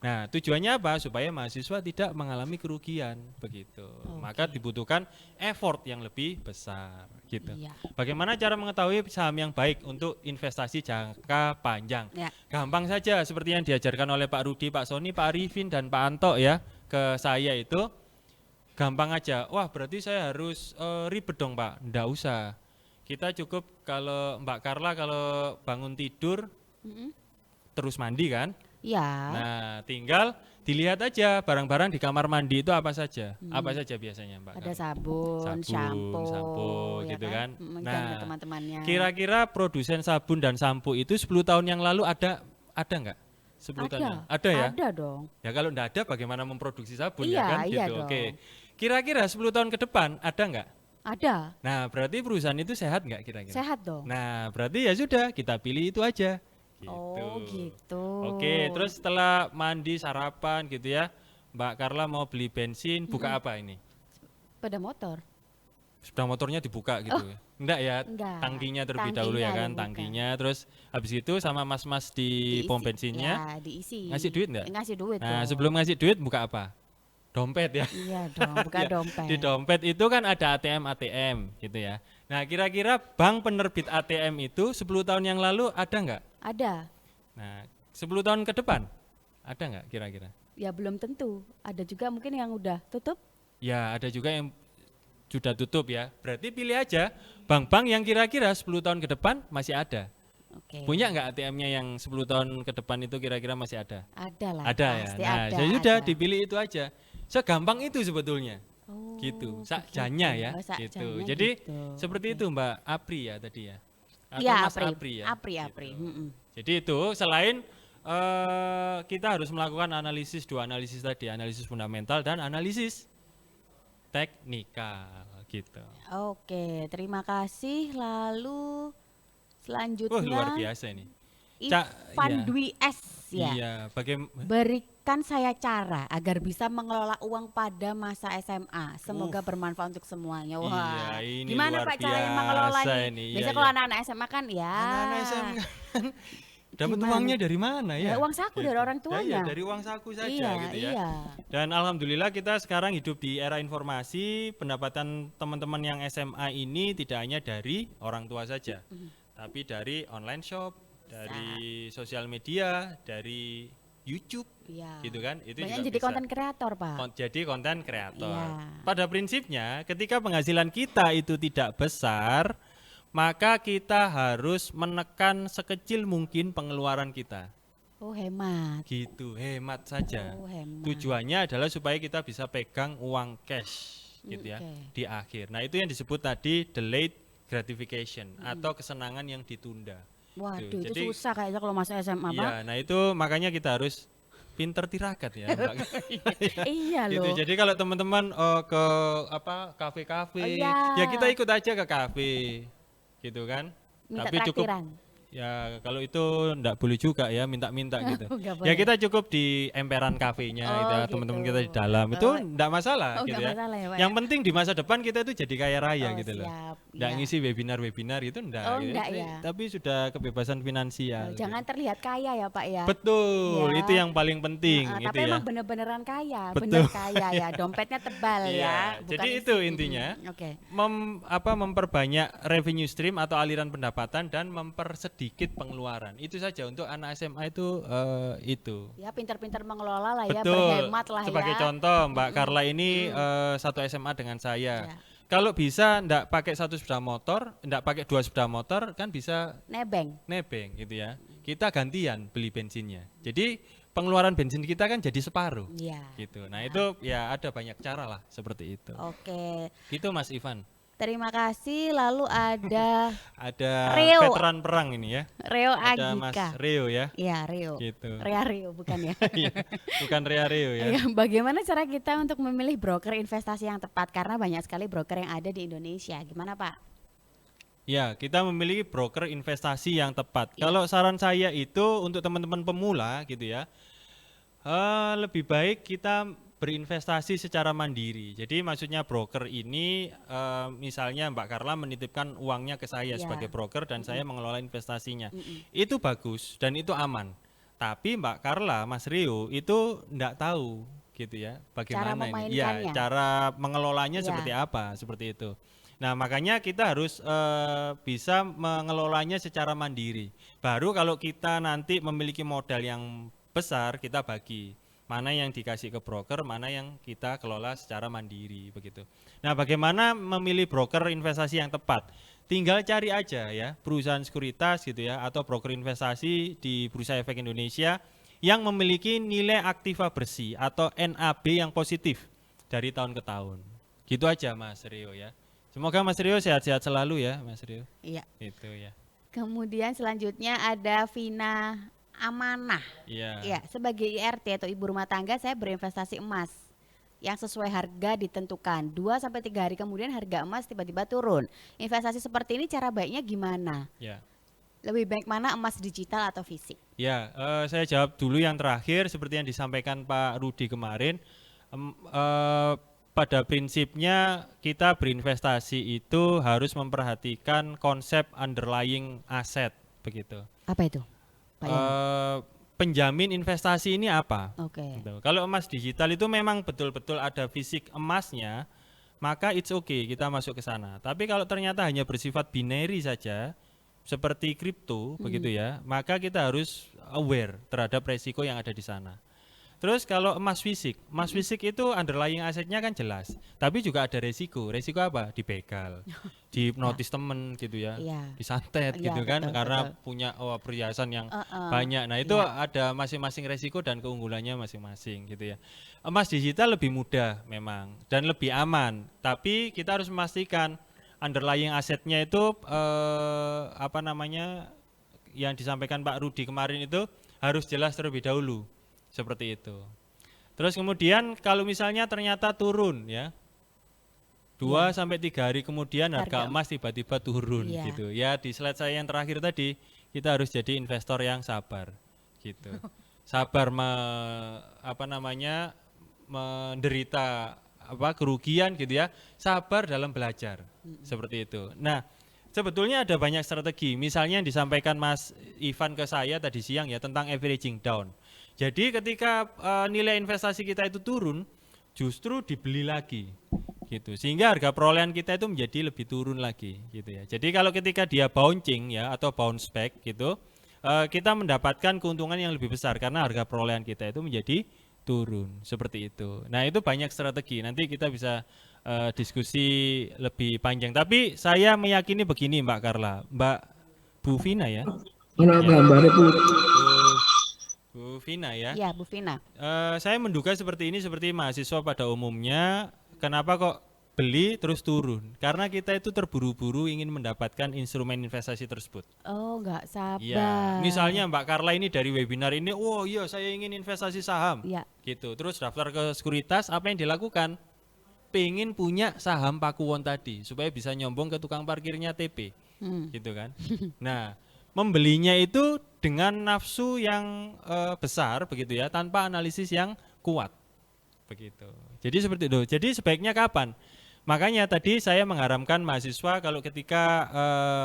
Nah, tujuannya apa? Supaya mahasiswa tidak mengalami kerugian begitu. Maka dibutuhkan effort yang lebih besar gitu. Iya. Bagaimana cara mengetahui saham yang baik untuk investasi jangka panjang? Ya. Gampang saja seperti yang diajarkan oleh Pak Rudi, Pak Sony, Pak Arifin dan Pak Anto ya ke saya itu gampang aja. Wah, berarti saya harus ribet dong, Pak. Nggak usah. Kita cukup kalau Mbak Carla kalau bangun tidur terus mandi kan? Ya. Nah, tinggal dilihat aja barang-barang di kamar mandi itu apa saja. Apa saja biasanya, Mbak? Ada Carla? sabun, shampoo, ya gitu kan. Dan Nah, teman-temannya. kira-kira produsen sabun dan sampo itu 10 tahun yang lalu ada nggak? 10 tahun yang- ada ya? Ada dong. Ya kalau enggak ada bagaimana memproduksi sabun Iya, ya kan iya gitu. dong. Oke. Kira-kira 10 tahun ke depan ada nggak? Ada. Nah, berarti perusahaan itu sehat nggak kira-kira? Sehat dong. Nah, berarti ya sudah kita pilih itu aja. Gitu. Oh, gitu. Oke, terus setelah mandi sarapan gitu ya, Mbak Carla mau beli bensin, buka apa ini? Sepeda motor. Sepeda motornya dibuka gitu ya? Enggak ya, Enggak. tangkinya terlebih dahulu ya Tangkinya kan, dibuka. tangkinya. Terus habis itu sama mas-mas di Diisi. pom bensinnya Ya, diisi. ngasih duit enggak? Ngasih duit Nah, dong. sebelum ngasih duit buka apa? Dompet ya. Iya dong, buka Ya, dompet. Di dompet itu kan ada ATM gitu ya. Nah, kira-kira bank penerbit ATM itu 10 tahun yang lalu ada nggak? Ada. Nah, 10 tahun ke depan ada nggak kira-kira? Ya belum tentu. Ada juga mungkin yang udah tutup. Ya, ada juga yang sudah tutup ya. Berarti pilih aja bank-bank yang kira-kira 10 tahun ke depan masih ada. Oke. Punya nggak ATM-nya yang 10 tahun ke depan itu kira-kira masih ada? Ada lah. Ada ya. pasti Nah, ada, ya sudah ada. dipilih itu aja. Segampang itu sebetulnya. Oh, Gitu, begitu. sakjanya ya, Oh, gitu. sakjanya Jadi gitu. seperti Oke. itu Mbak Apri ya tadi ya. Atau Iya, Mas Apri. Apri ya. Apri, Apri. Gitu. Mm-mm. Jadi itu selain kita harus melakukan analisis, 2 analisis tadi, analisis fundamental dan analisis teknikal gitu. Oke, terima kasih. Lalu selanjutnya Luar biasa ini. Ivan iya. Dwi S ya. Iya, bagaimana? Berikan saya cara agar bisa mengelola uang pada masa SMA. Semoga bermanfaat untuk semuanya. Wah, Iya, ini gimana luar Pak caranya mengelola biasa ini? ini. Iya, Biasanya iya. kalau anak-anak SMA kan ya. Anak-anak SMA kan dapat Gimana? uangnya dari mana ya? Ya, uang saku dari orang Iya, tuanya. dari uang saku saja Iya, gitu ya. iya. Dan alhamdulillah kita sekarang hidup di era informasi, pendapatan teman-teman yang SMA ini tidak hanya dari orang tua saja, tapi dari online shop, dari sosial media, dari YouTube, Iya. gitu kan? Itu Banyak juga jadi bisa. konten kreator, Pak. Jadi konten kreator. Iya. Pada prinsipnya, ketika penghasilan kita itu tidak besar, maka kita harus menekan sekecil mungkin pengeluaran kita. Oh, hemat. gitu, hemat saja. Oh, hemat. Tujuannya adalah supaya kita bisa pegang uang cash gitu ya Oke. di akhir. Nah, itu yang disebut tadi delayed gratification atau kesenangan yang ditunda. Waduh, Tuh, itu jadi- susah kayaknya kalau masuk SMA, Pak. Iya, nah itu makanya kita harus pinter tirakat ya, Mbak. Iya Gitu. loh. Jadi kalau teman-teman ke apa kafe-kafe, Oh, iya. ya kita ikut aja ke kafe, gitu kan. Minta Tapi cukup traktiran. ya kalau itu enggak boleh juga ya minta-minta gitu. Nggak Ya boleh. kita cukup di emperan kafenya Oh, gitu ya, gitu. teman-teman kita di dalam itu Oh. enggak masalah Oh, gitu nggak ya. masalah ya, Pak, Yang ya? penting di masa depan kita itu jadi kaya raya Oh, gitu loh. siap, Enggak iya. ngisi webinar-webinar itu enggak Oh, gitu. enggak ya. Tapi sudah kebebasan finansial. Jangan terlihat kaya ya, Pak ya. Betul, Ya. itu yang paling penting Nah, gitu tapi ya. emang bener-beneran kaya, Betul. bener kaya ya, dompetnya tebal ya. Iya, bukan jadi isi. itu intinya. Oke. Memperbanyak revenue stream atau aliran pendapatan dan mempersedikit pengeluaran. Itu saja untuk anak SMA itu. Ya pintar-pintar mengelola lah ya, Betul. berhemat lah Sebagai ya. contoh, Mbak Carla ini satu SMA dengan saya. Ya. Kalau bisa ndak pakai satu sepeda motor, ndak pakai dua sepeda motor, kan bisa Nebeng. nebeng gitu ya. Kita gantian beli bensinnya. Jadi pengeluaran bensin kita kan jadi separuh. Iya. Gitu. Nah, itu ya ada banyak cara lah seperti itu. Oke. Gitu Mas Ivan. Terima kasih. Lalu ada Ada Rio. veteran perang ini ya. Reo Ada Mas Agika. Rio ya. Iya, Rio. Gitu. Rea Rio bukan ya? Iya, bukan Ria Rio ya. Iya, bagaimana cara kita untuk memilih broker investasi yang tepat karena banyak sekali broker yang ada di Indonesia. Gimana, Pak? Ya, kita memiliki broker investasi yang tepat. Kalau saran saya itu untuk teman-teman pemula gitu ya, lebih baik kita berinvestasi secara mandiri. Jadi maksudnya broker ini, misalnya Mbak Carla menitipkan uangnya ke saya Ya. sebagai broker dan saya mengelola investasinya. Itu bagus dan itu aman. Tapi Mbak Carla, Mas Rio itu enggak tahu gitu ya, bagaimana ini. Ya, memainkannya. cara mengelolanya Ya. seperti apa, seperti itu. Nah, makanya kita harus bisa mengelolanya secara mandiri. Baru kalau kita nanti memiliki modal yang besar, kita bagi. Mana yang dikasih ke broker, mana yang kita kelola secara mandiri begitu. Nah, bagaimana memilih broker investasi yang tepat? Tinggal cari aja ya, perusahaan sekuritas gitu ya atau broker investasi di Bursa Efek Indonesia yang memiliki nilai aktiva bersih atau NAB yang positif dari tahun ke tahun. Gitu aja Mas Rio ya. Semoga Mas Rio sehat-sehat selalu ya, Mas Rio. Iya. Itu ya. Kemudian selanjutnya ada Vina Amanah. Iya. Ya, sebagai IRT atau ibu rumah tangga saya berinvestasi emas yang sesuai harga ditentukan. 2 sampai 3 hari kemudian harga emas tiba-tiba turun. Investasi seperti ini cara baiknya gimana? Ya. Lebih baik mana emas digital atau fisik? Ya, saya jawab dulu yang terakhir seperti yang disampaikan Pak Rudi kemarin. Pada prinsipnya kita berinvestasi itu harus memperhatikan konsep underlying aset begitu. Apa itu, Pak Yani? Penjamin investasi ini apa? Oke. Gitu. Kalau emas digital itu memang betul-betul ada fisik emasnya, maka it's okay kita masuk ke sana. Tapi kalau ternyata hanya bersifat binary saja, seperti kripto begitu ya, maka kita harus aware terhadap resiko yang ada di sana. Terus kalau emas fisik itu underlying asetnya kan jelas, tapi juga ada resiko. Resiko apa? Dibegal, dihipnotis temen gitu ya, Iya. disantet Iya, gitu kan, betul, karena betul. punya perhiasan yang Heeh. banyak. Nah itu Iya. ada masing-masing resiko dan keunggulannya masing-masing gitu ya. Emas digital lebih mudah memang dan lebih aman, tapi kita harus memastikan underlying asetnya itu apa namanya yang disampaikan Pak Rudi kemarin itu harus jelas terlebih dahulu. Seperti itu. Terus kemudian kalau misalnya ternyata turun ya, 2 sampai 3 hari kemudian harga Harga. emas tiba-tiba turun Iya. gitu. Ya di slide saya yang terakhir tadi kita harus jadi investor yang sabar gitu. Sabar menderita kerugian gitu ya. Sabar dalam belajar. Seperti itu. Nah, sebetulnya ada banyak strategi. Misalnya yang disampaikan Mas Ivan ke saya tadi siang ya tentang averaging down. Jadi ketika nilai investasi kita itu turun, justru dibeli lagi, gitu. Sehingga harga perolehan kita itu menjadi lebih turun lagi, gitu ya. Jadi kalau ketika dia bouncing ya atau bounce back, gitu, kita mendapatkan keuntungan yang lebih besar karena harga perolehan kita itu menjadi turun, seperti itu. Nah itu banyak strategi. Nanti kita bisa diskusi lebih panjang. Tapi saya meyakini begini, Mbak Carla, Bu Vina ya. Mana gambarnya putih? Bu Vina ya. Ya, Bu Vina. Saya menduga seperti ini, seperti mahasiswa pada umumnya. Kenapa kok beli terus turun? Karena kita itu terburu-buru ingin mendapatkan instrumen investasi tersebut. Oh, nggak sabar. Iya, misalnya Mbak Carla ini dari webinar ini, oh iya saya ingin investasi saham, Iya. gitu. Terus daftar ke sekuritas, apa yang dilakukan? Pengen punya saham Pakuwon tadi, supaya bisa nyombong ke tukang parkirnya TP, gitu kan. Nah, membelinya itu dengan nafsu yang besar, begitu ya, tanpa analisis yang kuat, begitu. Jadi seperti itu. Jadi sebaiknya kapan? Makanya tadi saya mengharamkan mahasiswa kalau ketika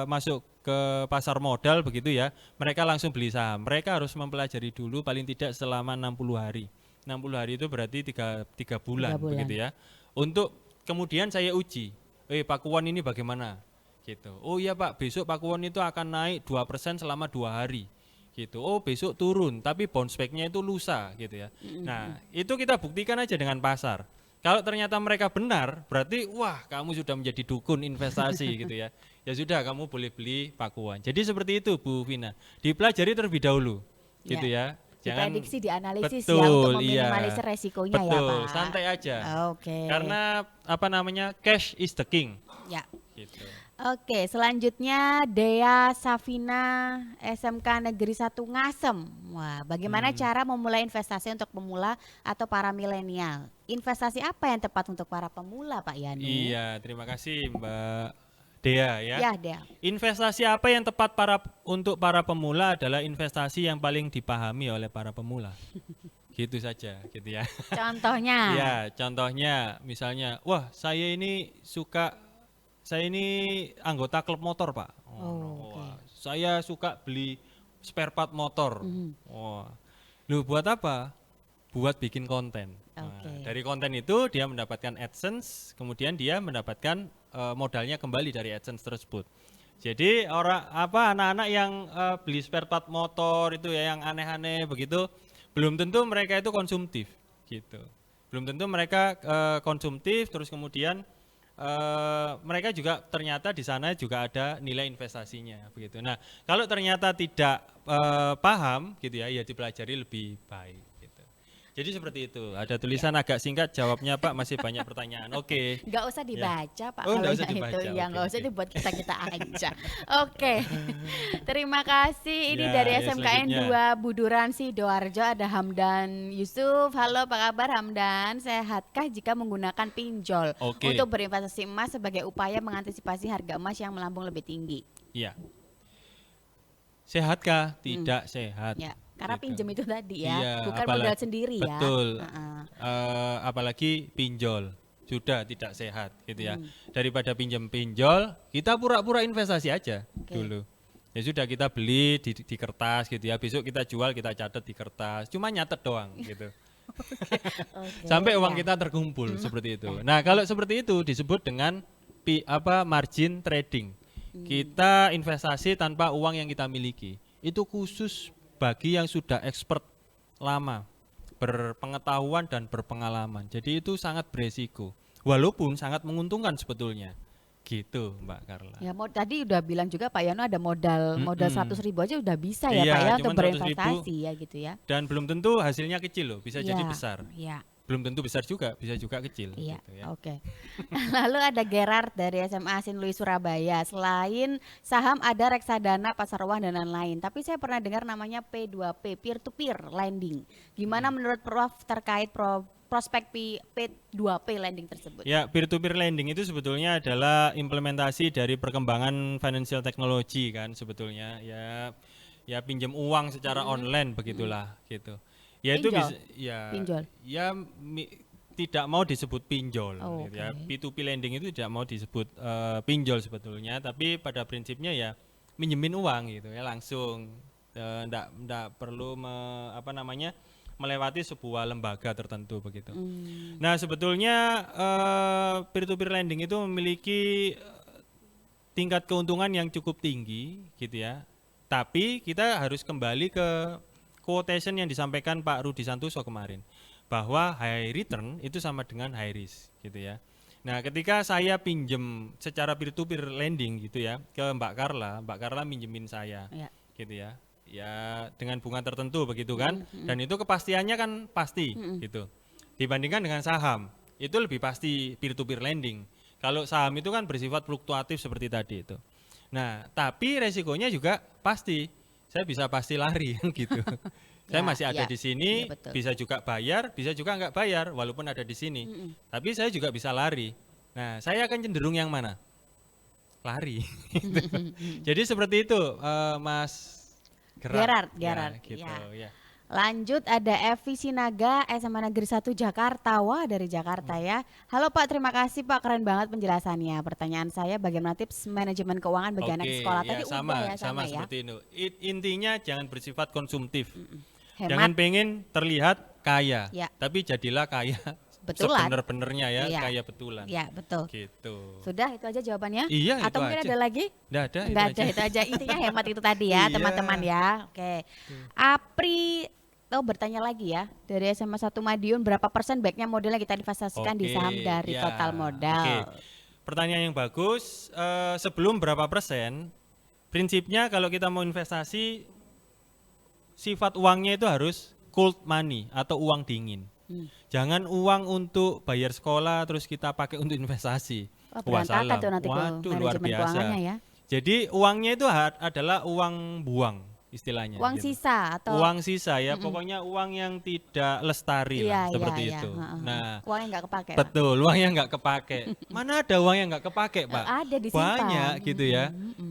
masuk ke pasar modal begitu ya, mereka langsung beli saham. Mereka harus mempelajari dulu paling tidak selama 60 hari. 60 hari itu berarti 3 bulan, begitu ya. Untuk kemudian saya uji, Pakuwon ini bagaimana? Gitu. Oh iya Pak, besok Pakuwon itu akan naik 2% selama 2 hari. Gitu. Oh besok turun, tapi bounce back-nya itu lusa gitu ya. Nah, itu kita buktikan aja dengan pasar. Kalau ternyata mereka benar, berarti wah kamu sudah menjadi dukun investasi gitu ya. Ya sudah kamu boleh beli Pakuwon. Jadi seperti itu Bu Vina. Dipelajari terlebih dahulu gitu ya. Diprediksi, dianalisis betul, ya untuk meminimalisir resikonya ya betul, Pak. santai aja. Oke. Karena apa namanya, cash is the king. Ya. Gitu. Oke, selanjutnya Dea Safina SMK Negeri 1 Ngasem. Wah, bagaimana cara memulai investasi untuk pemula atau para milenial? Investasi apa yang tepat untuk para pemula, Pak Yanu? Iya, terima kasih Mbak Dea ya. Ya, Dea. Investasi apa yang tepat untuk para pemula adalah investasi yang paling dipahami oleh para pemula. Gitu saja, gitu ya. Contohnya? Ya, contohnya misalnya, wah saya ini anggota klub motor Pak. Wah, saya suka beli spare part motor. Wah, lu buat apa? Buat bikin konten. Nah, dari konten itu dia mendapatkan AdSense, kemudian dia mendapatkan modalnya kembali dari AdSense tersebut. Jadi anak-anak yang beli spare part motor itu ya yang aneh-aneh begitu, belum tentu mereka itu konsumtif gitu. Belum tentu mereka konsumtif, terus kemudian mereka juga ternyata di sana juga ada nilai investasinya begitu. Nah, kalau ternyata tidak paham gitu ya, ya dipelajari lebih baik. Jadi seperti itu. Ada tulisan agak singkat, jawabnya Pak masih banyak pertanyaan. Oke. Nggak usah dibaca Pak. Oh, nggak kalau usah yang dibaca. itu ya nggak Oke, usah, oke. itu buat kita aja. Oke. Terima kasih. Ini Ya, dari ya, SMKN selanjutnya. 2 Buduran Sidoarjo ada Hamdan Yusuf. Halo, apa kabar Hamdan? Sehatkah jika menggunakan pinjol Oke. untuk berinvestasi emas sebagai upaya mengantisipasi harga emas yang melambung lebih tinggi? Iya. Sehatkah? Tidak sehat. Ya, karena Gitu. pinjam itu tadi ya, Iya, bukan apalagi- modal sendiri ya. Betul. Heeh. Apalagi pinjol sudah tidak sehat gitu ya. Daripada pinjol, kita pura-pura investasi aja dulu. Ya sudah kita beli di kertas gitu ya. Besok kita jual, kita catat di kertas. Cuma nyatet doang gitu. Sampai uang kita terkumpul seperti itu. Nah, kalau seperti itu disebut dengan margin trading. Kita investasi tanpa uang yang kita miliki. Itu khusus bagi yang sudah expert lama, berpengetahuan dan berpengalaman. Jadi itu sangat beresiko. Walaupun sangat menguntungkan sebetulnya. Gitu, Mbak Carla. Ya, tadi udah bilang juga Pak Yano ada modal 100.000 aja udah bisa ya Iya, Pak ya untuk cuman 100.000. berinvestasi ya gitu ya. Dan belum tentu hasilnya kecil loh, bisa jadi Iya, besar. Iya. Belum tentu besar juga, bisa juga kecil. Iya, gitu ya. oke. Lalu ada Gerard dari SMA Asin Louis Surabaya. Selain saham ada reksadana, pasar uang dan lain-lain. Tapi saya pernah dengar namanya P2P, peer to peer lending. Gimana menurut Prof terkait prospek P2P lending tersebut? Ya, peer to peer lending itu sebetulnya adalah implementasi dari perkembangan financial technology kan sebetulnya. Ya pinjam uang secara online begitulah gitu. Ya itu Pinjol? bisa Pinjol? tidak mau disebut pinjol Oh, gitu ya. oke. P2P lending itu tidak mau disebut pinjol sebetulnya, tapi pada prinsipnya ya minjemin uang gitu ya langsung. Ndak perlu melewati sebuah lembaga tertentu begitu. Nah, sebetulnya peer to peer lending itu memiliki tingkat keuntungan yang cukup tinggi gitu ya. Tapi kita harus kembali ke quotation yang disampaikan Pak Rudi Santoso kemarin, bahwa high return itu sama dengan high risk gitu ya. Nah, ketika saya pinjem secara peer to peer lending gitu ya ke Mbak Carla minjemin saya Ya. gitu ya. ya dengan bunga tertentu begitu kan, dan itu kepastiannya kan pasti gitu. Dibandingkan dengan saham, itu lebih pasti peer to peer lending. Kalau saham itu kan bersifat fluktuatif seperti tadi itu. Nah, tapi resikonya juga pasti, saya bisa pasti lari gitu. Saya masih ada di sini, iya, betul. bisa juga bayar, bisa juga nggak bayar, walaupun ada di sini. Tapi saya juga bisa lari. Nah, saya akan cenderung yang mana? Lari. Jadi seperti itu, Mas Gerard, Ya, gitu, ya. Lanjut ada Evi Sinaga, SMA Negeri 1 Jakarta. Wah, dari Jakarta ya. Halo Pak, terima kasih Pak, keren banget penjelasannya. Pertanyaan saya, bagaimana tips manajemen keuangan bagi anak sekolah? Tadi sama, udah ya, sama ya. seperti itu. Intinya jangan bersifat konsumtif. Hemat. Jangan pengen terlihat kaya, Ya. tapi jadilah kaya Betulan. sebenar-benarnya ya, Iya. kaya betulan. Ya, betul. Gitu. Sudah itu aja jawabannya? Iya, Atau itu mungkin aja. ada lagi? Nggak ada, Nggak ada, itu aja. Intinya hemat itu tadi ya, Iya. teman-teman ya. Oke. Apri bertanya lagi ya, dari SMA 1 Madiun, berapa persen baiknya modalnya kita investasikan di Oke, saham dari ya. total modal? Oke. Pertanyaan yang bagus. Sebelum berapa persen? Prinsipnya kalau kita mau investasi, sifat uangnya itu harus cold money atau uang dingin. Jangan uang untuk bayar sekolah terus kita pakai untuk investasi. Wah, berantakan Wassalam. tuh nanti Waduh, luar manajemen biasa. keuangannya ya. Jadi uangnya itu adalah uang buang istilahnya. Uang gitu. sisa atau Uang sisa ya, pokoknya uang yang tidak lestari lah, seperti iya. itu. Heeh. Nah, uangnya nggak kepake. Pak. betul, uangnya nggak kepake. Mana ada uang yang nggak kepake, Pak? Ada disimpan. Banyak gitu ya.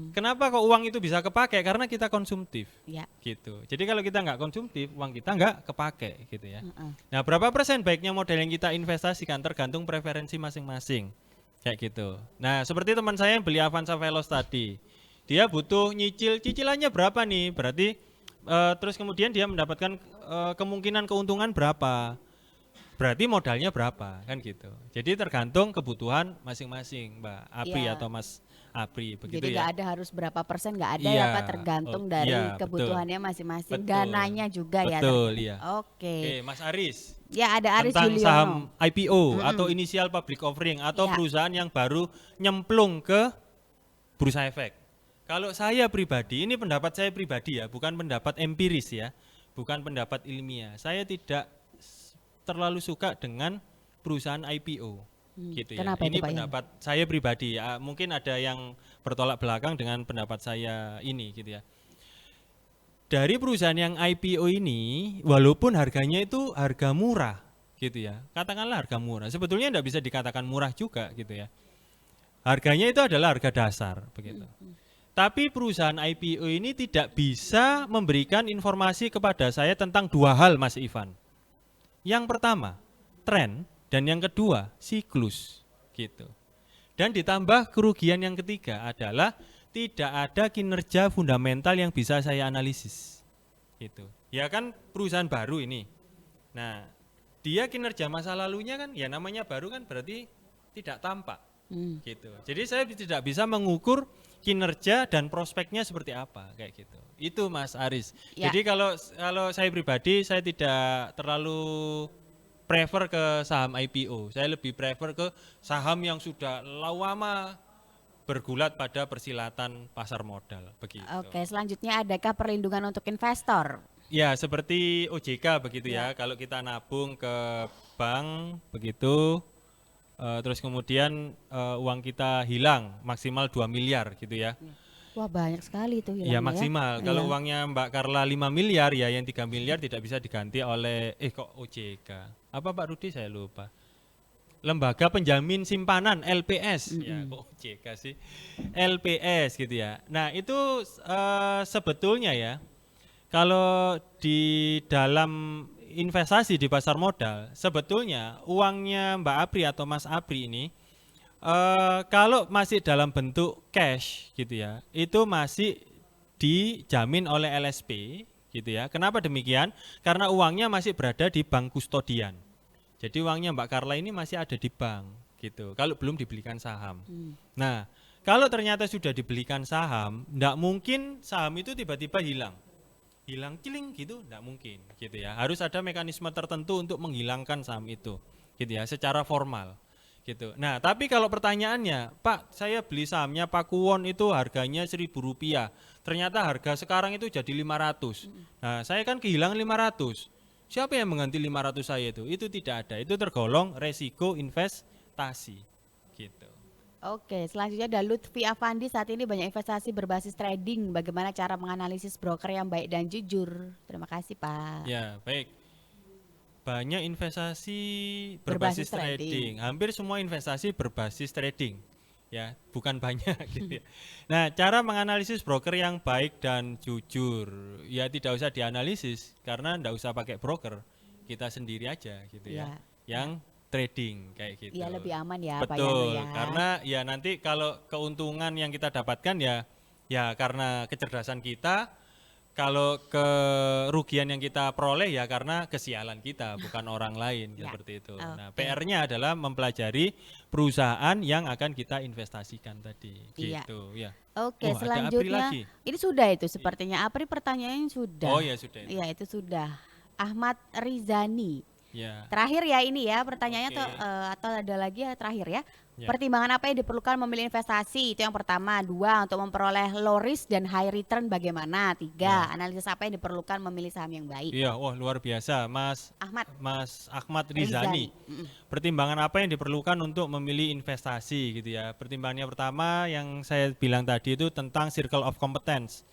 Kenapa kok uang itu bisa kepake? Karena kita konsumtif. Ya. Gitu. Jadi kalau kita nggak konsumtif, uang kita nggak kepake gitu ya. Heeh. Nah, berapa persen baiknya modal yang kita investasikan tergantung preferensi masing-masing. Kayak gitu. Nah, seperti teman saya yang beli Avanza Veloz tadi. Dia butuh nyicil, cicilannya berapa nih? Berarti terus kemudian dia mendapatkan kemungkinan keuntungan berapa? Berarti modalnya berapa? Kan gitu. Jadi tergantung kebutuhan masing-masing, Mbak Apri Iya. atau Mas Apri begitu Jadi nggak ya. ada harus berapa persen, nggak ada Iya. ya Pak, tergantung Oh, dari iya, kebutuhannya masing-masing, Betul. dananya juga ya. Betul, iya. Oke. Oke, Mas Aris. Ya ada Aris Tentang Juliono. saham IPO atau initial public offering atau Iya. perusahaan yang baru nyemplung ke bursa efek. Kalau saya pribadi, ini pendapat saya pribadi ya, bukan pendapat empiris ya, bukan pendapat ilmiah. Saya tidak terlalu suka dengan perusahaan IPO. Gitu ya. Kenapa itu, Ini Pak, pendapat saya pribadi ya. Mungkin ada yang bertolak belakang dengan pendapat saya ini gitu ya. Dari perusahaan yang IPO ini, walaupun harganya itu harga murah gitu ya, katakanlah harga murah, sebetulnya tidak bisa dikatakan murah juga gitu ya. Harganya itu adalah harga dasar begitu. Tapi perusahaan IPO ini tidak bisa memberikan informasi kepada saya tentang dua hal, Mas Ivan. Yang pertama, tren, dan yang kedua, siklus gitu. Dan ditambah kerugian yang ketiga adalah tidak ada kinerja fundamental yang bisa saya analisis. Gitu. Ya kan perusahaan baru ini. Nah, dia kinerja masa lalunya kan ya namanya baru kan berarti tidak tampak. Gitu. Jadi saya tidak bisa mengukur kinerja dan prospeknya seperti apa kayak gitu. Itu Mas Aris. Ya. Jadi kalau saya pribadi saya tidak terlalu prefer ke saham IPO. Saya lebih prefer ke saham yang sudah lama bergulat pada persilatan pasar modal begitu. Oke, selanjutnya adakah perlindungan untuk investor? Ya, seperti OJK begitu ya. Kalau kita nabung ke bank begitu terus kemudian uang kita hilang maksimal 2 miliar gitu ya. Wah, banyak sekali itu Ya hilangnya maksimal. ya. Kalau Iya. uangnya Mbak Carla 5 miliar ya yang 3 miliar tidak bisa diganti oleh kok OJK. Apa Pak Rudi saya lupa. Lembaga Penjamin Simpanan LPS. Ya kok OJK sih. LPS gitu ya. Nah, itu sebetulnya ya kalau di dalam investasi di pasar modal, sebetulnya uangnya Mbak Apri atau Mas Apri ini kalau masih dalam bentuk cash gitu ya, itu masih dijamin oleh LSP gitu ya. Kenapa demikian? Karena uangnya masih berada di bank kustodian. Jadi uangnya Mbak Carla ini masih ada di bank gitu. Kalau belum dibelikan saham. Nah, kalau ternyata sudah dibelikan saham, enggak mungkin saham itu tiba-tiba hilang ciling gitu, enggak mungkin gitu ya. Harus ada mekanisme tertentu untuk menghilangkan saham itu gitu ya, secara formal gitu. Nah, tapi kalau pertanyaannya, Pak, saya beli sahamnya Pakuwon itu harganya Rp1.000, ternyata harga sekarang itu jadi 500. Nah, saya kan kehilangan 500. Siapa yang mengganti 500 saya itu? Itu tidak ada. Itu tergolong resiko investasi. Gitu. Oke, selanjutnya ada Lutfi Afandi. Saat ini banyak investasi berbasis trading. Bagaimana cara menganalisis broker yang baik dan jujur? Terima kasih, Pak. Ya, baik. Banyak investasi Berbasis berbasis trading. Hampir semua investasi berbasis trading. Ya, bukan banyak gitu ya. Nah, cara menganalisis broker yang baik dan jujur, ya tidak usah dianalisis karena enggak usah pakai broker. Kita sendiri aja gitu ya. Yang trading kayak gitu. Iya, lebih aman ya, Pak Yano Betul, ya. karena ya nanti kalau keuntungan yang kita dapatkan ya karena kecerdasan kita, kalau kerugian yang kita peroleh ya karena kesialan kita, bukan orang lain seperti itu. Nah, PR-nya adalah mempelajari perusahaan yang akan kita investasikan tadi, gitu ya. Oke, Ada Apri selanjutnya lagi. ini sudah itu sepertinya. Apri pertanyaannya sudah. Oh ya sudah. Iya, itu sudah. Ahmad Rizani. Ya. Terakhir ya ini ya pertanyaannya Oke. atau ada lagi ya terakhir ya. Ya. Pertimbangan apa yang diperlukan memilih investasi? Itu yang pertama. 2, untuk memperoleh low risk dan high return bagaimana? 3, analisis apa yang diperlukan memilih saham yang baik? Iya, wah luar biasa, Mas Ahmad Rizani. Rizani. Pertimbangan apa yang diperlukan untuk memilih investasi gitu ya. Pertimbangannya pertama yang saya bilang tadi itu tentang circle of competence.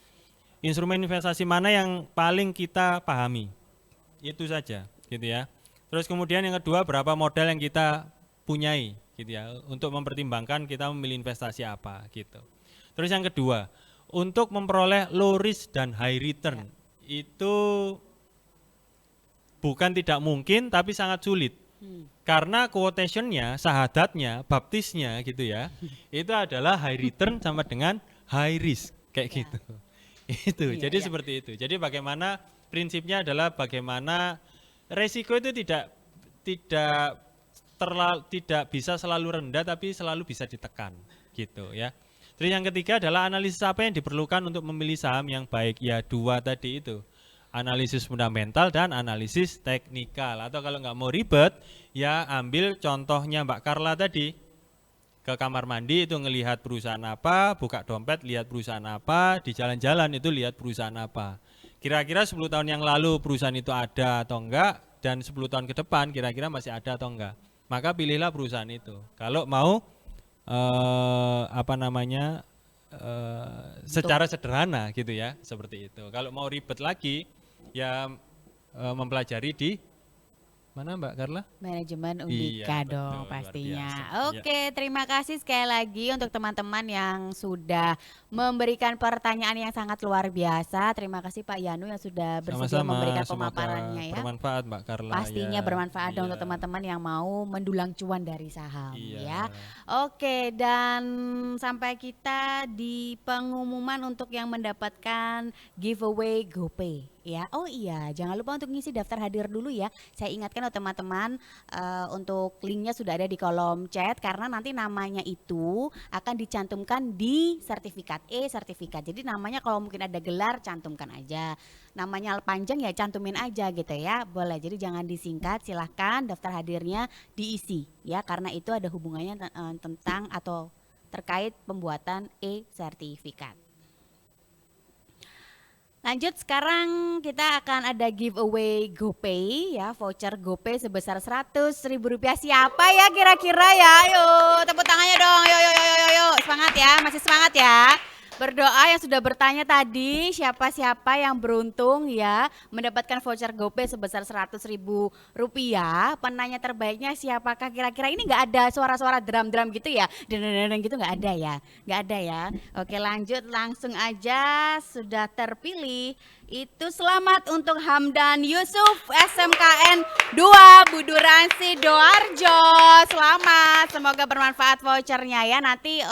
Instrumen investasi mana yang paling kita pahami. Itu saja gitu ya. Terus kemudian yang kedua berapa modal yang kita punyai gitu ya untuk mempertimbangkan kita memilih investasi apa gitu. Terus yang kedua, untuk memperoleh low risk dan high return itu bukan tidak mungkin tapi sangat sulit. Karena quotationnya, sahadatnya, baptisnya gitu ya, itu adalah high return sama dengan high risk kayak gitu. Itu. Jadi seperti itu. Jadi bagaimana prinsipnya adalah bagaimana resiko itu tidak bisa selalu rendah tapi selalu bisa ditekan gitu ya. Terus yang ketiga adalah analisis apa yang diperlukan untuk memilih saham yang baik. Ya 2 tadi itu. Analisis fundamental dan analisis teknikal. Atau kalau nggak mau ribet ya ambil contohnya Mbak Carla tadi. Ke kamar mandi itu ngelihat perusahaan apa, buka dompet lihat perusahaan apa, di jalan-jalan itu lihat perusahaan apa. Kira-kira 10 tahun yang lalu perusahaan itu ada atau enggak dan 10 tahun ke depan kira-kira masih ada atau enggak. Maka pilihlah perusahaan itu. Kalau mau secara sederhana gitu ya, seperti itu. Kalau mau ribet lagi ya mempelajari di mana Mbak Carla? Manajemen Undika Iya, dong betul, pastinya. luar biasa. Oke, terima kasih sekali lagi untuk teman-teman yang sudah memberikan pertanyaan yang sangat luar biasa. Terima kasih Pak Yanu yang sudah bersedia Sama-sama, memberikan semoga pemaparannya ya. bermanfaat Mbak Carla. Pastinya ya. bermanfaat dong Iya. untuk teman-teman yang mau mendulang cuan dari saham Iya. ya. Oke, dan sampai kita di pengumuman untuk yang mendapatkan giveaway GoPay ya. Oh iya, jangan lupa untuk ngisi daftar hadir dulu ya. Saya ingatkan teman-teman untuk linknya sudah ada di kolom chat karena nanti namanya itu akan dicantumkan di sertifikat sertifikat. Jadi namanya kalau mungkin ada gelar cantumkan aja. Namanya panjang ya cantumin aja gitu ya. Boleh. Jadi jangan disingkat, silahkan daftar hadirnya diisi ya karena itu ada hubungannya tentang atau terkait pembuatan sertifikat. Lanjut, sekarang kita akan ada giveaway GoPay ya, voucher GoPay sebesar Rp100.000. Siapa ya kira-kira ya? Ayo tepuk tangannya dong. Yo. Semangat ya, masih semangat ya. Berdoa yang sudah bertanya tadi, siapa-siapa yang beruntung ya mendapatkan voucher GoPay sebesar Rp100.000. Penanya terbaiknya siapakah kira-kira? Ini nggak ada suara-suara drum-drum gitu ya, dan gitu nggak ada ya, nggak ada ya. Oke, lanjut langsung aja, sudah terpilih. Itu selamat untuk Hamdan Yusuf SMKN 2 Buduran Sidoarjo. Selamat, semoga bermanfaat vouchernya ya. Nanti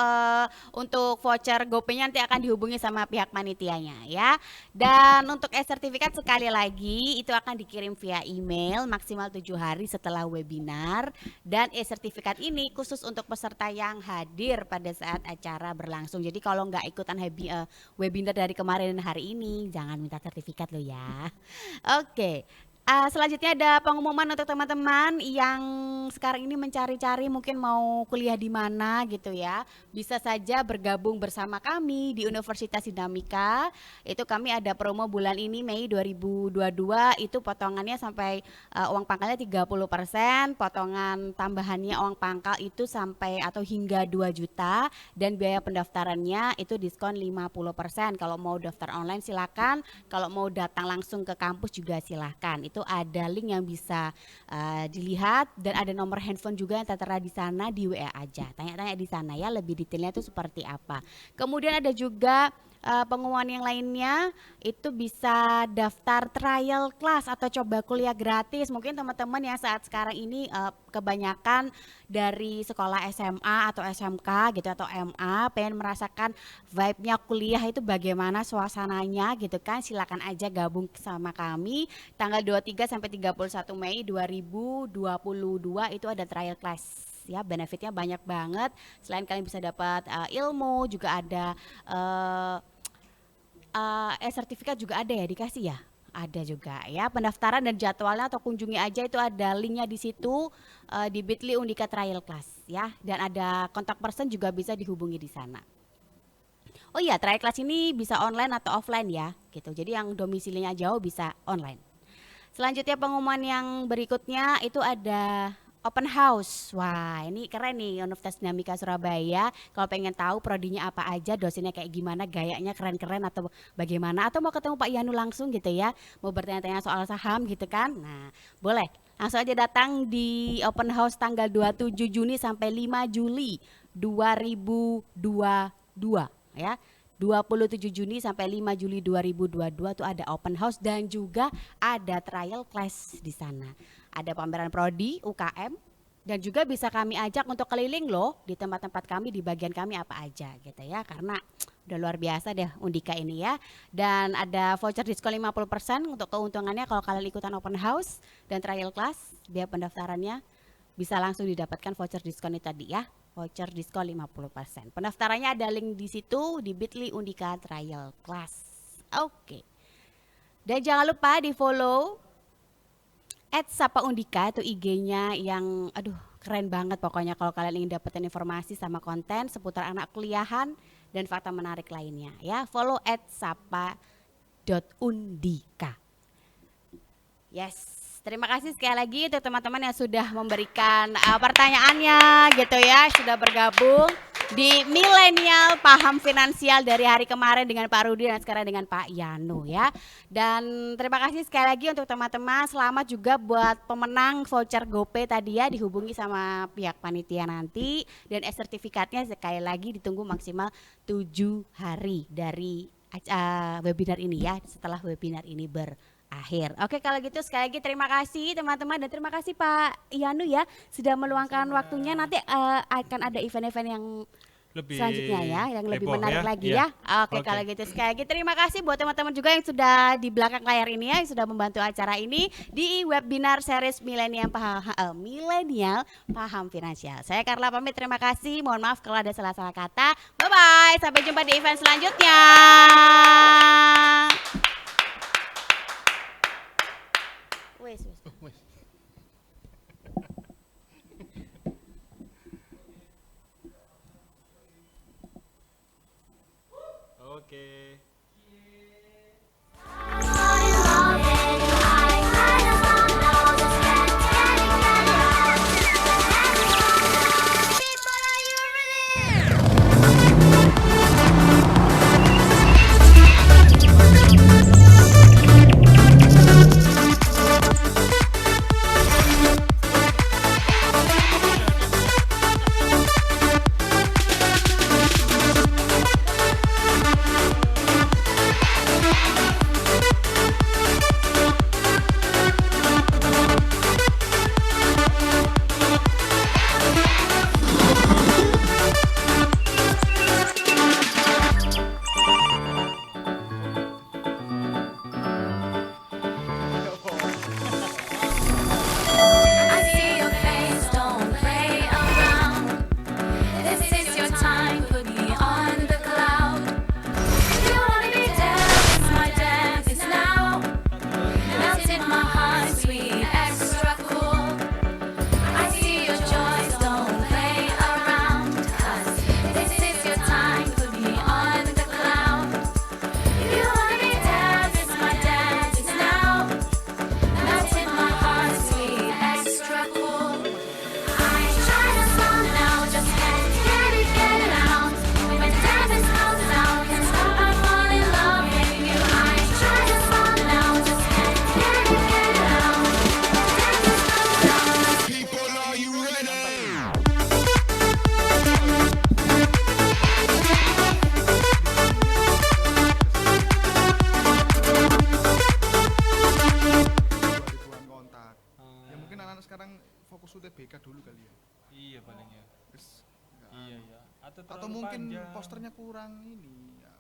untuk voucher GoPay-nya nanti akan dihubungi sama pihak panitianya ya. Dan untuk sertifikat sekali lagi itu akan dikirim via email maksimal 7 hari setelah webinar. Dan sertifikat ini khusus untuk peserta yang hadir pada saat acara berlangsung. Jadi kalau nggak ikutan webinar dari kemarin dan hari ini, jangan minta sertifikat lo ya. Oke. Selanjutnya ada pengumuman untuk teman-teman yang sekarang ini mencari-cari mungkin mau kuliah di mana gitu ya. Bisa saja bergabung bersama kami di Universitas Dinamika. Itu kami ada promo bulan ini Mei 2022, itu potongannya sampai uang pangkalnya 30%, potongan tambahannya uang pangkal itu sampai atau hingga 2 juta, dan biaya pendaftarannya itu diskon 50%. Kalau mau daftar online silakan, kalau mau datang langsung ke kampus juga silakan. Itu ada link yang bisa dilihat, dan ada nomor handphone juga yang tertera di sana, di WA aja. Tanya-tanya di sana ya, lebih detailnya itu seperti apa. Kemudian ada juga pengumuman yang lainnya, itu bisa daftar trial class atau coba kuliah gratis. Mungkin teman-teman yang saat sekarang ini kebanyakan dari sekolah SMA atau SMK gitu atau MA pengen merasakan vibe-nya kuliah itu bagaimana suasananya gitu kan, silakan aja gabung sama kami tanggal 23 sampai 31 Mei 2022 itu ada trial class. Ya, benefitnya banyak banget. Selain kalian bisa dapat ilmu, juga ada sertifikat juga ada ya, dikasih ya. Ada juga ya, pendaftaran dan jadwalnya atau kunjungi aja, itu ada linknya di situ di bit.ly Undika Trial Class ya, dan ada kontak person juga bisa dihubungi di sana. Oh iya, trial class ini bisa online atau offline ya gitu. Jadi yang domisilinya jauh bisa online. Selanjutnya pengumuman yang berikutnya itu ada open house. Wah, ini keren nih, Universitas Dinamika Surabaya. Kalau pengen tahu prodinya apa aja, dosennya kayak gimana, gayanya keren-keren atau bagaimana, atau mau ketemu Pak Yanu langsung gitu ya, mau bertanya-tanya soal saham gitu kan. Nah, boleh langsung aja datang di open house tanggal 27 Juni sampai 5 Juli 2022 ya. 27 Juni sampai 5 Juli 2022 tuh ada open house, dan juga ada trial class di sana. Ada pameran prodi, UKM, dan juga bisa kami ajak untuk keliling loh di tempat-tempat kami, di bagian kami apa aja gitu ya, karena udah luar biasa deh Undika ini ya. Dan ada voucher diskon 50% untuk keuntungannya kalau kalian ikutan open house dan trial class. Biaya pendaftarannya bisa langsung didapatkan voucher diskon itu tadi ya, voucher diskon 50%. Pendaftarannya ada link di situ di bit.ly Undika Trial Class. Oke. Dan jangan lupa di follow @sapaundika, itu IG-nya yang aduh keren banget pokoknya kalau kalian ingin dapetin informasi sama konten seputar anak kuliahan dan fakta menarik lainnya ya. Follow @sapa.undika. Yes. Terima kasih sekali lagi untuk teman-teman yang sudah memberikan pertanyaannya gitu ya, sudah bergabung di Milenial Paham Finansial dari hari kemarin dengan Pak Rudi dan sekarang dengan Pak Yanu ya. Dan terima kasih sekali lagi untuk teman-teman, selamat juga buat pemenang voucher GoPay tadi ya, dihubungi sama pihak panitia nanti, dan sertifikatnya sekali lagi ditunggu maksimal 7 hari dari webinar ini ya, setelah webinar ini berakhir. Oke, kalau gitu sekali lagi terima kasih teman-teman, dan terima kasih Pak Yanu ya sudah meluangkan waktunya. Nanti akan ada event-event yang Lebih selanjutnya ya, yang lebih heboh menarik ya. lagi Iya. ya. Oke, kalau gitu sekali lagi terima kasih buat teman-teman juga yang sudah di belakang layar ini ya, yang sudah membantu acara ini di webinar series Milenial Paham Finansial. Saya Carla pamit, terima kasih. Mohon maaf kalau ada salah-salah kata. Bye-bye, sampai jumpa di event selanjutnya. Wes. Oke. fokus UTBK dulu kali ya. Iya paling ya. Terus, Iya ya. atau terlalu mungkin panjang. posternya kurang ini ya,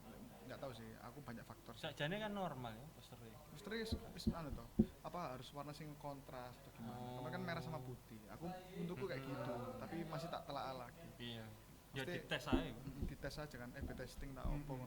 nggak tahu sih, aku banyak faktor. Sakjane kan normal ya posternya. Posternya wis anu toh, apa harus warna sing kontras atau gimana. Karena kan merah sama putih. Aku untukku kayak gitu, tapi masih tak telaah lagi. Iya. Ya Mesti- dites aja. Dites aja kan, A/B testing tak opo ngono.